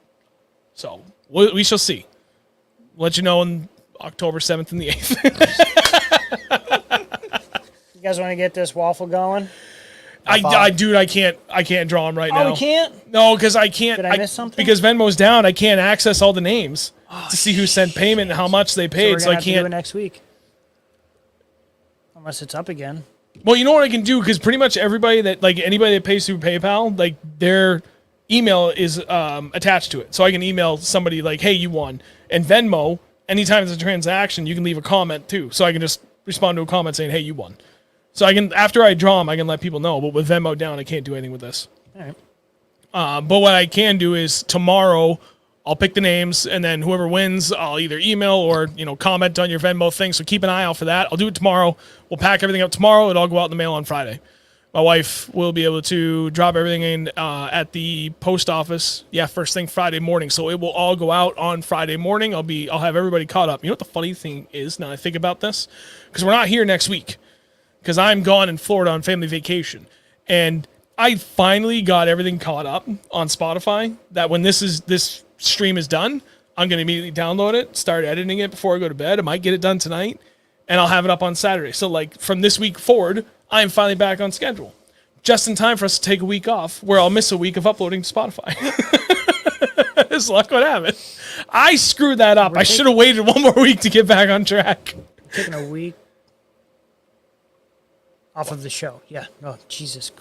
So we shall see. We'll let you know on October 7th and the 8th. You guys want to get this waffle going? Dude, I can't draw them right now. Oh, we can't? No, because I can't. Did I miss something? Because Venmo's down, I can't access all the names to see who sent payment and how much they paid. So I have to do can't. it next week. Unless it's up again. Well, you know what I can do? Because pretty much everybody anybody that pays through PayPal, like their email is attached to it. So I can email somebody like, hey, you won. And Venmo, anytime it's a transaction, you can leave a comment too. So I can just respond to a comment saying, hey, you won. So I can, after I draw them, I can let people know. But with Venmo down, I can't do anything with this. All right. But what I can do is tomorrow, I'll pick the names, and then whoever wins, I'll either email or comment on your Venmo thing. So keep an eye out for that. I'll do it tomorrow. We'll pack everything up tomorrow. It'll all go out in the mail on Friday. My wife will be able to drop everything in at the post office. Yeah, first thing Friday morning. So it will all go out on Friday morning. I'll have everybody caught up. You know what the funny thing is now I think about this? Because we're not here next week. Because I'm gone in Florida on family vacation. And I finally got everything caught up on Spotify that when this stream is done, I'm going to immediately download it, start editing it before I go to bed. I might get it done tonight, and I'll have it up on Saturday. So, like, from this week forward, I'm finally back on schedule. Just in time for us to take a week off where I'll miss a week of uploading to Spotify. As luck would have it. I screwed that up. I should have waited one more week to get back on track. Taking a week off of the show. Yeah. Oh, Jesus.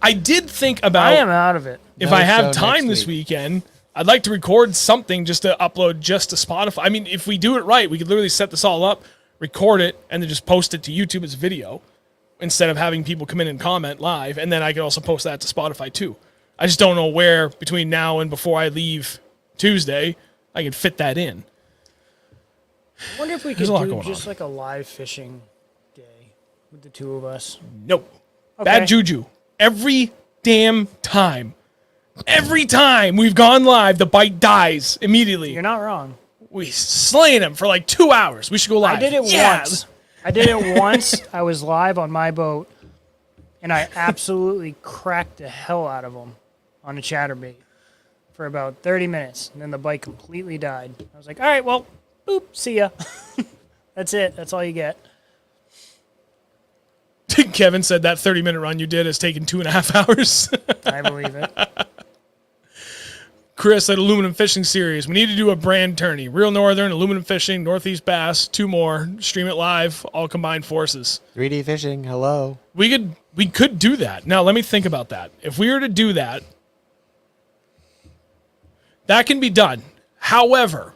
I did think about... I am out of it. If No I show have next time this week. weekend, I'd like to record something just to upload just to Spotify. I mean, if we do it right, we could literally set this all up, record it, and then just post it to YouTube as video instead of having people come in and comment live. And then I could also post that to Spotify too. I just don't know where between now and before I leave Tuesday I can fit that in. I wonder if we There's could a lot do going just on. like a live fishing day with the two of us. Nope. Okay. Bad juju. Every damn time. Every time we've gone live, the bite dies immediately. You're not wrong. We slaying him for like 2 hours. We should go live. I did it once. I did it once. I was live on my boat, and I absolutely cracked the hell out of them on a chatterbait for about 30 minutes, and then the bite completely died. I was like, all right, well, boop, see ya. That's it. That's all you get. Kevin said that 30-minute run you did has taken 2.5 hours. I believe it. Chris at Aluminum Fishing Series. We need to do a brand tourney. Real Northern, Aluminum Fishing, Northeast Bass, 2 more. Stream it live, all combined forces. 3D fishing, hello. We could do that. Now, let me think about that. If we were to do that, that can be done. However,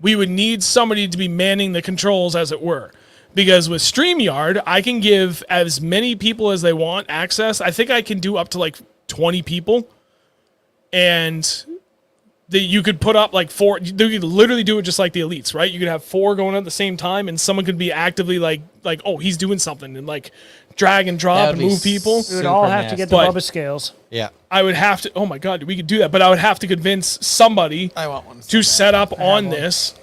we would need somebody to be manning the controls, as it were. Because with StreamYard, I can give as many people as they want access. I think I can do up to like 20 people. And you could put up like 4. You could literally do it just like the elites, right? You could have 4 going at the same time, and someone could be actively like, oh, he's doing something, and like drag and drop and move people. We would all have to get the Bubba scales. Yeah. I would have to. Oh my god, we could do that, but I would have to convince somebody I want one to set up on this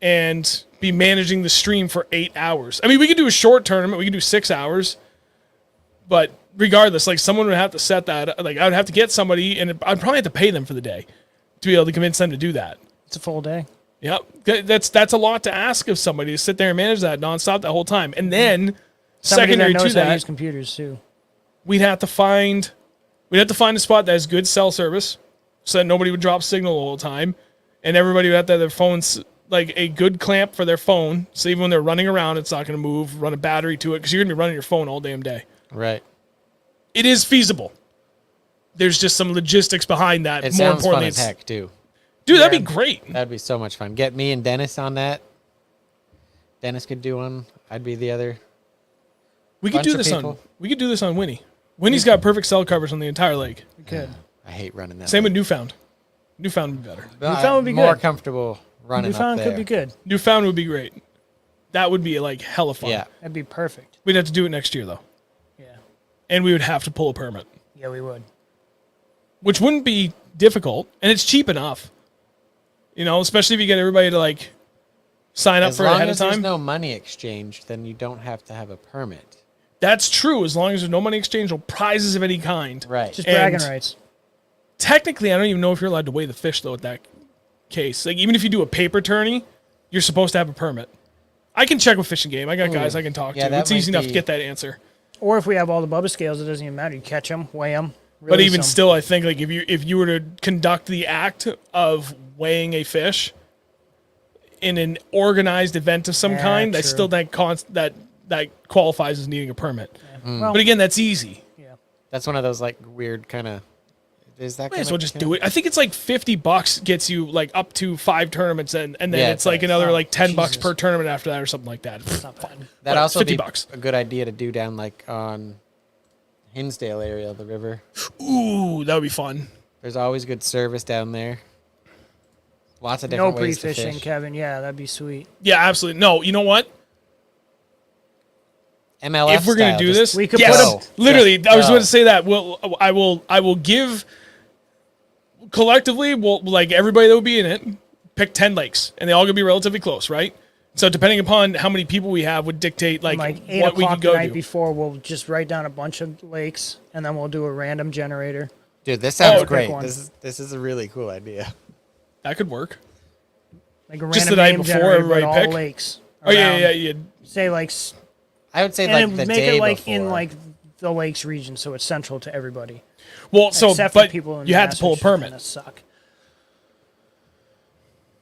and be managing the stream for 8 hours. I mean, we could do a short tournament. We could do 6 hours, but regardless, like someone would have to set that. Like I would have to get somebody, and I'd probably have to pay them for the day to be able to convince them to do that. It's a full day. Yep, that's a lot to ask of somebody to sit there and manage that nonstop that whole time, and then Somebody secondary that to knows how to that, use computers too. we'd have to find a spot that has good cell service, so that nobody would drop signal all the time, and everybody would have to have their phones like a good clamp for their phone, so even when they're running around, it's not going to move. Run a battery to it because you're going to be running your phone all damn day. Right. It is feasible. There's just some logistics behind that. It More sounds fun importantly, as heck, too. dude, that'd be great. That'd be so much fun. Get me and Dennis on that. Dennis could do one. I'd be the other. We could do this on. We could do this on Winnie. Winnie's got perfect cell coverage on the entire lake. We could. I hate running that. Same with Newfound. Newfound would be better. Newfound would be more good. comfortable running Newfound up there. could be good. Newfound would be great. That would be like hella fun. Yeah. That'd be perfect. We'd have to do it next year though, Yeah. and we would have to pull a permit, Yeah, we would. which wouldn't be difficult, and it's cheap enough. You know, especially if you get everybody to like sign up for it ahead of As long as time. there's no money exchange, then you don't have to have a permit. That's true, as long as there's no money exchange or prizes of any kind. Right. Just And- bragging rights. Technically, I don't even know if you're allowed to weigh the fish though. At that case, like even if you do a paper tourney, you're supposed to have a permit. I can check with Fishing Game. I got guys I can talk Yeah, to. that It's easy might enough to be- get that answer. Or if we have all the Bubba scales, it doesn't even matter. You catch them, weigh them. But even still, I think like if you were to conduct the act of weighing a fish in an organized event of some Yeah, kind, I true. still think that qualifies as needing a permit. Well, But again, that's easy. yeah. That's one of those like weird kind of. Is that? Might as well just do it. I think it's like $50 gets you like up to 5 tournaments, and then Yeah, it's like it's- another like $10 Jesus. per tournament after that or something like that. It's not bad. That'd But also be $50. a good idea to do down like on Hinsdale area of the river. Ooh, that would be fun. There's always good service down there. Lots of No different ways to pre-fishing, fish. Kevin. Yeah, that'd be sweet. Yeah, absolutely. No, you know what? MLF If we're gonna style, do just this, We could yes, put 'em- literally. Just I was go. going to say that. I will give collectively. We'll like everybody that will be in it. Pick 10 lakes, and they all gonna be relatively close, right? So depending upon how many people we have would dictate like, Like 8 what we o'clock could the go night to. before, we'll just write down a bunch of lakes, and then we'll do a random generator. Dude, this sounds Oh, great. pick one. This is a really cool idea. That could work. Like a Just random the night name before, generator, but everybody all pick? lakes. Oh yeah, around. yeah. Say like, I would say and like the make day it like before. in like the lakes region, so it's central to everybody. Well, so Except for but people in you had to Mass, pull a which permit. kinda suck.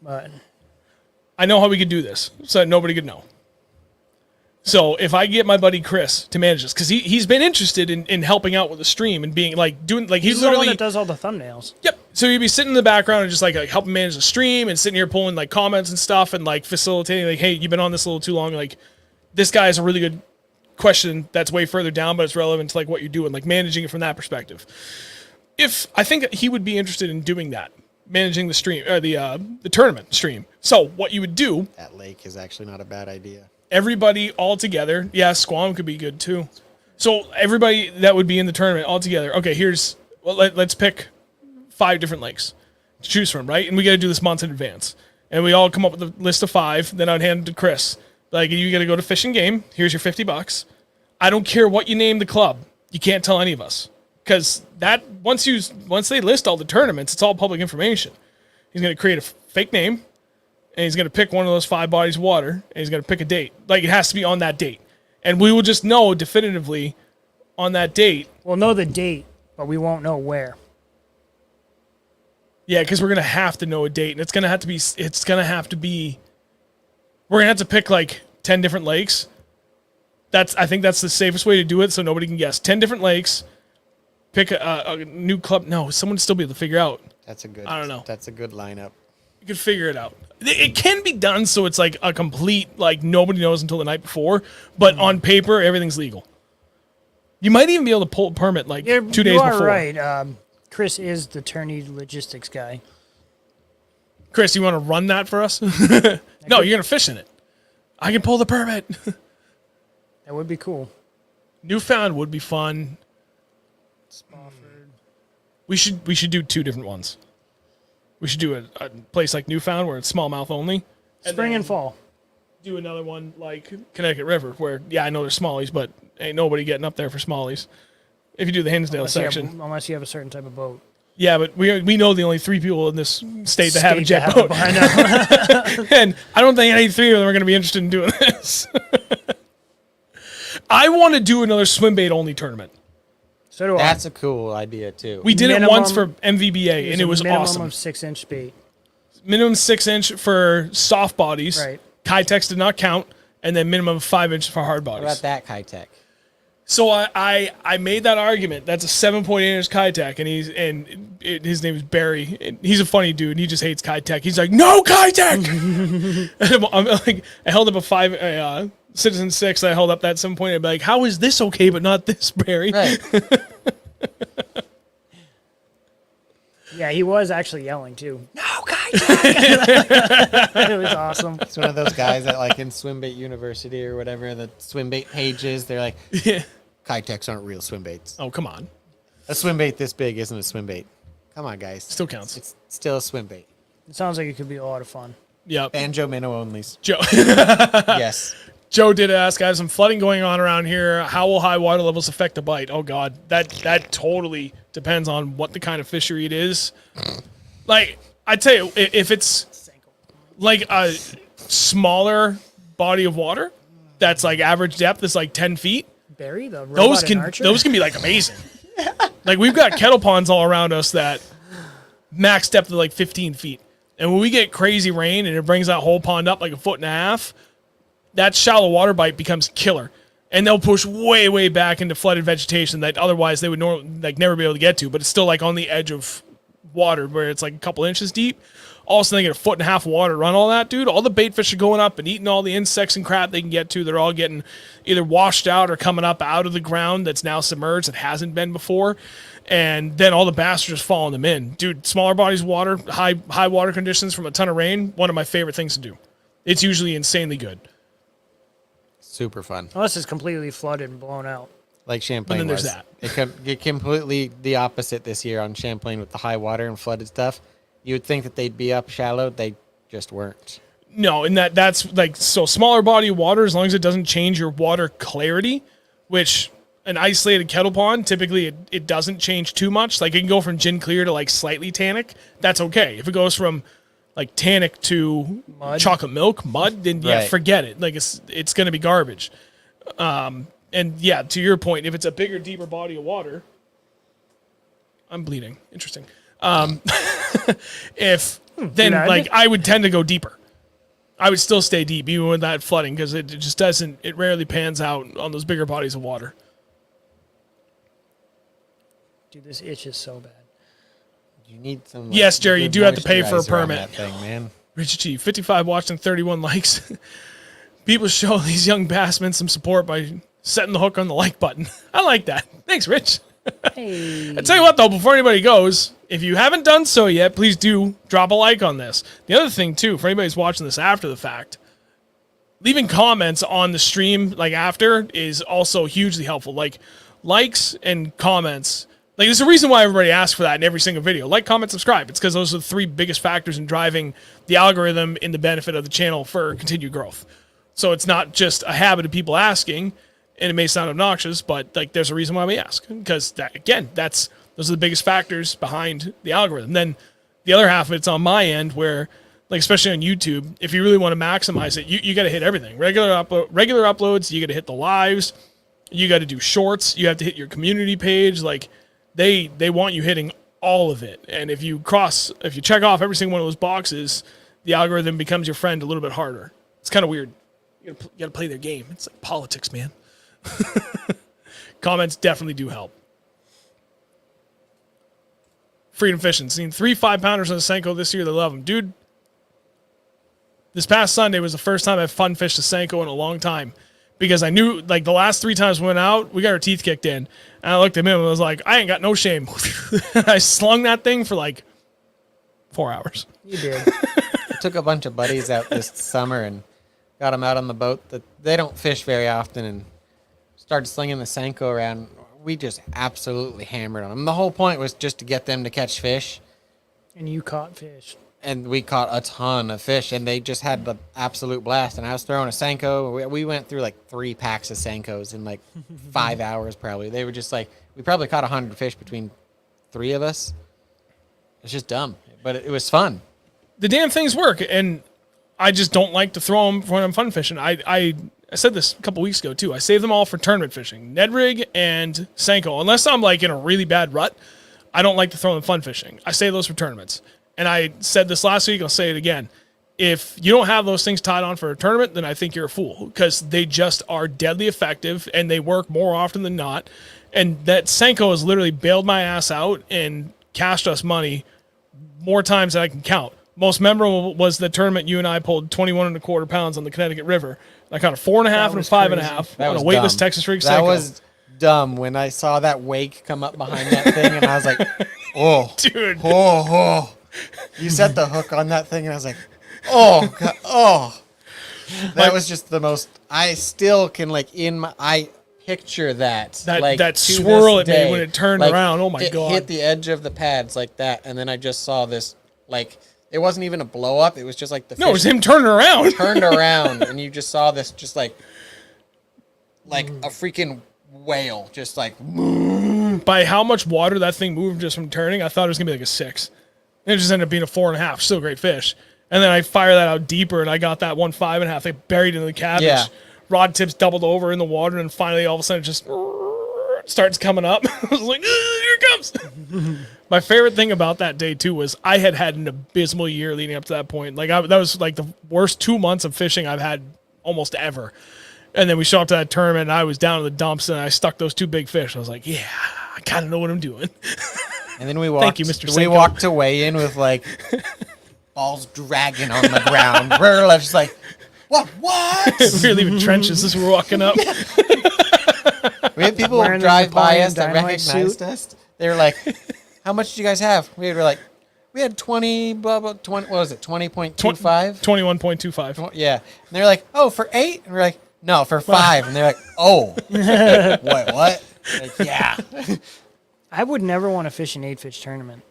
But I know how we could do this, so that nobody could know. So if I get my buddy Chris to manage this, because he's been interested in helping out with the stream and being like doing like he's he's the one literally that does all the thumbnails. Yep. So you'd be sitting in the background and just like helping manage the stream and sitting here pulling like comments and stuff and like facilitating like, hey, you've been on this a little too long. Like this guy has a really good question that's way further down, but it's relevant to like what you're doing, like managing it from that perspective. If I think he would be interested in doing that, managing the stream or the tournament stream. So what you would do, That lake is actually not a bad idea. everybody all together. Yeah, Squam could be good too. So everybody that would be in the tournament all together. Okay, let's pick 5 different lakes to choose from, right? And we got to do this months in advance. And we all come up with a list of 5. Then I'd hand it to Chris. Like, you got to go to Fishing Game. Here's your $50. I don't care what you name the club. You can't tell any of us because that once they list all the tournaments, it's all public information. He's going to create a fake name, and he's going to pick one of those 5 bodies of water, and he's going to pick a date. Like, it has to be on that date, and we will just know definitively on that date. We'll know the date, but we won't know where. Yeah, because we're going to have to know a date, and it's going to have to be. We're going to have to pick like 10 different lakes. I think that's the safest way to do it, so nobody can guess. 10 different lakes. Pick a new club. No, someone would still be able to figure out. That's a good. I don't know. That's a good lineup. You could figure it out. It can be done so it's like a complete, like nobody knows until the night before, but on paper, everything's legal. You might even be able to pull a permit like 2 days before. You are right. Chris is the tourney logistics guy. Chris, you want to run that for us? No, you're going to fish in it. I can pull the permit. That would be cool. Newfound would be fun. Spofford. We should do 2 different ones. We should do a place like Newfound where it's smallmouth only. Spring and fall. Do another one like Connecticut River where, yeah, I know there's smallies, but ain't nobody getting up there for smallies. If you do the Hinsdale section. Unless you have a certain type of boat. Yeah, but we know the only 3 people in this state that have a jet boat. I know. And I don't think any 3 of them are going to be interested in doing this. I want to do another swim bait only tournament. So do That's a cool idea too. We did it once for MVBA, and it was awesome. Minimum of 6-inch bait. Minimum 6-inch for soft bodies. Right. Kitex did not count, and then minimum of 5-inch for hard What bodies. about that Kitech? So I made that argument. That's a 7.8-inch Kitech, and his name is Barry. And he's a funny dude. He just hates Kitech. He's like, no Kitech. I'm like, I held up a Citizen 6. I held up that 7.8. I'd be like, how is this okay, but not this, Barry? Right. Yeah, he was actually yelling too. No, Kitech. It was awesome. It's one of those guys that like in Swimbait University or whatever, the swimbait pages, they're like, Yeah. Kitechs aren't real swimbaits. Oh, come on. A swimbait this big isn't a swimbait. Come on, guys. Still counts. It's still a swimbait. It sounds like it could be a lot of fun. Yep. Banjo minnow onlys. Joe. Yes. Joe did ask, I have some flooding going on around here. How will high water levels affect the bite? Oh, God. That totally depends on what the kind of fishery it is. Like, I tell you, if it's like a smaller body of water that's like average depth is like 10 feet, Barry, the robot those and archer? can be like amazing. Like, we've got kettle ponds all around us that max depth of like 15 feet. And when we get crazy rain and it brings that whole pond up like 1.5 feet, that shallow water bite becomes killer. And they'll push way, way back into flooded vegetation that otherwise they would never be able to get to, but it's still like on the edge of water where it's like a couple inches deep. All of a sudden they get 1.5 feet of water, run all that, dude. All the bait fish are going up and eating all the insects and crap they can get to. They're all getting either washed out or coming up out of the ground that's now submerged that hasn't been before. And then all the bass are just following them in. Dude, smaller bodies of water, high water conditions from a ton of rain, one of my favorite things to do. It's usually insanely good. Super fun. Unless it's completely flooded and blown out. Like Champlain And then there's was. that. It completely the opposite this year on Champlain with the high water and flooded stuff. You would think that they'd be up shallow. They just weren't. No, and that's like, so smaller body of water, as long as it doesn't change your water clarity, which an isolated kettle pond, typically it doesn't change too much. Like, it can go from gin clear to like slightly tannic. That's okay. If it goes from like tannic to chocolate milk, mud, then yeah, Right. forget it. Like, it's going to be garbage. And yeah, to your point, if it's a bigger, deeper body of water, I'm bleeding. Interesting. Then like I would tend to go deeper. I would still stay deep even with that flooding because it just doesn't. It rarely pans out on those bigger bodies of water. Dude, this itch is so bad. You need some. Like, Yes, Jerry, you good do have to pay for a moisturizer on permit. that thing, man. Richard G, 55 watching, 31 likes. People show these young bassmen some support by setting the hook on the like button. I like that. Thanks, Rich. Hey. I tell you what, though, before anybody goes, if you haven't done so yet, please do drop a like on this. The other thing, too, for anybody who's watching this after the fact, leaving comments on the stream, like, after, is also hugely helpful. Like, likes and comments. Like, there's a reason why everybody asks for that in every single video. Like, comment, subscribe. It's because those are the 3 biggest factors in driving the algorithm in the benefit of the channel for continued growth. So it's not just a habit of people asking. And it may sound obnoxious, but like there's a reason why we ask. Because that, again, those are the biggest factors behind the algorithm. Then the other half of it's on my end where, like especially on YouTube, if you really want to maximize it, you got to hit everything. Regular uploads, you got to hit the lives, you got to do shorts, you have to hit your community page. Like they want you hitting all of it. And if you check off every single one of those boxes, the algorithm becomes your friend a little bit harder. It's kind of weird. You got to play their game. It's like politics, man. Comments definitely do help. Freedom Fishing. Seen 3 5-pounders on the Senko this year. They love them. Dude, this past Sunday was the first time I've fun fished a Senko in a long time. Because I knew, like, the last 3 times we went out, we got our teeth kicked in. And I looked at him and was like, I ain't got no shame. I slung that thing for, like, 4 hours. You did. I took a bunch of buddies out this summer and got them out on the boat. That they don't fish very often and started slinging the Senko around. We just absolutely hammered on them. The whole point was just to get them to catch fish. And you caught fish. And we caught a ton of fish, and they just had the absolute blast. And I was throwing a Senko. We went through like 3 packs of Senkos in like 5 hours probably. They were just like, we probably caught 100 fish between 3 of us. It's just dumb, but it was fun. The damn things work, and I just don't like to throw them when I'm fun fishing. I said this a couple weeks ago too. I save them all for tournament fishing, Ned rig and Senko. Unless I'm like in a really bad rut, I don't like to throw them fun fishing. I save those for tournaments. And I said this last week, I'll say it again. If you don't have those things tied on for a tournament, then I think you're a fool because they just are deadly effective and they work more often than not. And that Senko has literally bailed my ass out and cashed us money more times than I can count. Most memorable was the tournament you and I pulled 21.25 pounds on the Connecticut River. I caught a 4.5 and a 5.5 on a weightless Texas rig Senko. That was dumb when I saw that wake come up behind that thing, and I was like, oh, dude. Oh. You set the hook on that thing, and I was like, oh, God, oh. That was just the most, I still can, like, I picture that. That like, swirl it made when it turned around. Oh, my God. It hit the edge of the pads like that, and then I just saw this, like, it wasn't even a blow up. It was just like the fish. No, it was him turning around. Turned around, and you just saw this just like a freaking whale, just like. By how much water that thing moved just from turning, I thought it was going to be like a 6. And it just ended up being a 4.5. Still a great fish. And then I fire that out deeper, and I got that 1 5.5. They buried in the cabbage. Yeah. Rod tips doubled over in the water, and finally all of a sudden it just starts coming up. I was like, here it comes. My favorite thing about that day, too, was I had an abysmal year leading up to that point. Like that was like the worst 2 months of fishing I've had almost ever. And then we show up to that tournament, and I was down in the dumps, and I stuck those 2 big fish. I was like, yeah, I kind of know what I'm doing. And then we walked. Thank you, Mr. Senko. We walked away in with like balls dragging on the ground. We're just like, what? We were leaving trenches as we were walking up. We had people Wearing the drive by Napoleon us that Dynamite recognized suit. us. They were like, how much did you guys have? We were like, we had 20, blah, blah, 20, what was it, 20.25? 21.25. Yeah. And they're like, oh, for 8? And we're like, no, for 5. And they're like, oh. What? Like, yeah. I would never want to fish an 8-fish tournament.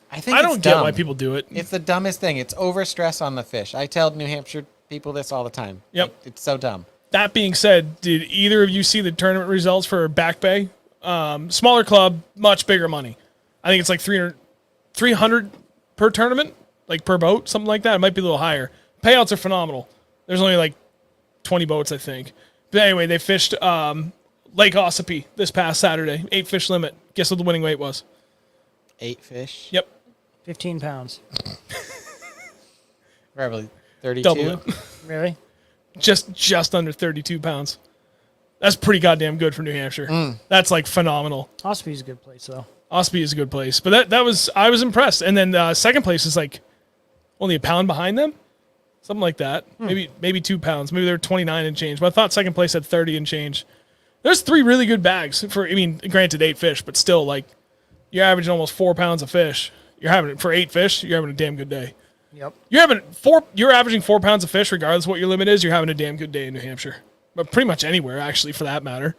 I think I it's don't get dumb. why people do it. It's the dumbest thing. It's overstress on the fish. I tell New Hampshire people this all the time. Yep. Like, it's so dumb. That being said, did either of you see the tournament results for Back Bay? Smaller club, much bigger money. I think it's like 300 per tournament, like per boat, something like that. It might be a little higher. Payouts are phenomenal. There's only like 20 boats, I think. But anyway, they fished Lake Ossipee this past Saturday. 8-fish limit. Guess what the winning weight was? 8 fish? Yep. 15 pounds. Probably 32. Double it. Really? Just under 32 pounds. That's pretty goddamn good for New Hampshire. That's like phenomenal. Ospree's a good place, though. Ospey is a good place. But I was impressed. And then second place is like only a pound behind them. Something like that. Maybe 2 pounds. Maybe they're 29 and change. But I thought second place had 30 and change. There's 3 really good bags granted 8 fish, but still like you're averaging almost 4 pounds of fish. You're having for 8 fish, you're having a damn good day. Yep. You're averaging 4 pounds of fish regardless of what your limit is, you're having a damn good day in New Hampshire. But pretty much anywhere actually for that matter.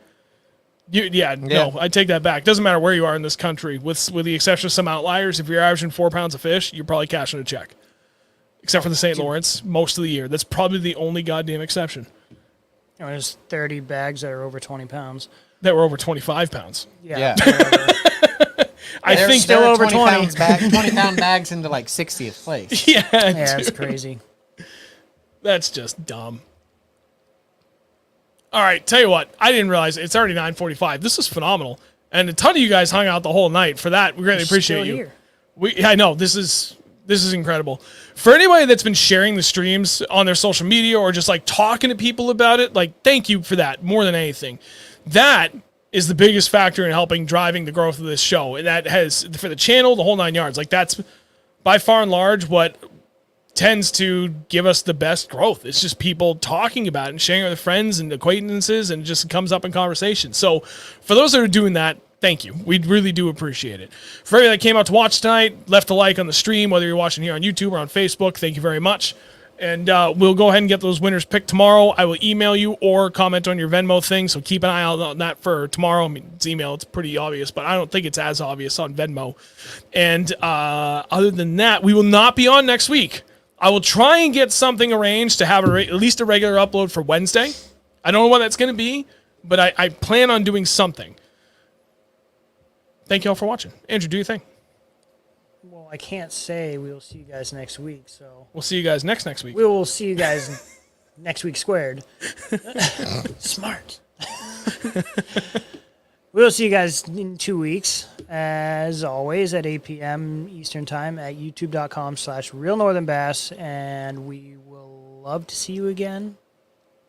No, I take that back. Doesn't matter where you are in this country, with the exception of some outliers. If you're averaging 4 pounds of fish, you're probably cashing a check. Except for the St. Lawrence, most of the year. That's probably the only goddamn exception. There's 30 bags that are over 20 pounds. That were over 25 pounds. Yeah. whatever. I They're think still they're over 20. 20-pound bags into like 60th place. yeah, Yeah, it's crazy. that's just dumb. All right, tell you what, I didn't realize it's already 9:45. This is phenomenal, and a ton of you guys hung out the whole night. For that, we greatly appreciate Still you. here. I know this is incredible. For anybody that's been sharing the streams on their social media or just like talking to people about it, like thank you for that more than anything. That is the biggest factor in helping driving the growth of this show, and that has for the channel the whole 9 yards. Like that's by far and large what tends to give us the best growth. It's just people talking about it and sharing it with friends and acquaintances, and it just comes up in conversation. So for those that are doing that, thank you. We really do appreciate it. For everybody that came out to watch tonight, left a like on the stream, whether you're watching here on YouTube or on Facebook, thank you very much. And we'll go ahead and get those winners picked tomorrow. I will email you or comment on your Venmo thing, so keep an eye out on that for tomorrow. I mean, it's email, it's pretty obvious, but I don't think it's as obvious on Venmo. And other than that, we will not be on next week. I will try and get something arranged to have at least a regular upload for Wednesday. I don't know what that's going to be, but I plan on doing something. Thank you all for watching. Andrew, do your thing. Well, I can't say we will see you guys next week, so We'll see you guys next week. we will see you guys next week squared. Smart. We'll see you guys in 2 weeks, as always, at 8 p.m. Eastern Time at youtube.com/ReelNorthernBass, and we will love to see you again,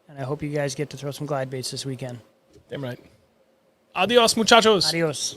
and I hope you guys get to throw some glide baits this weekend. Damn right. Adios, muchachos. Adios.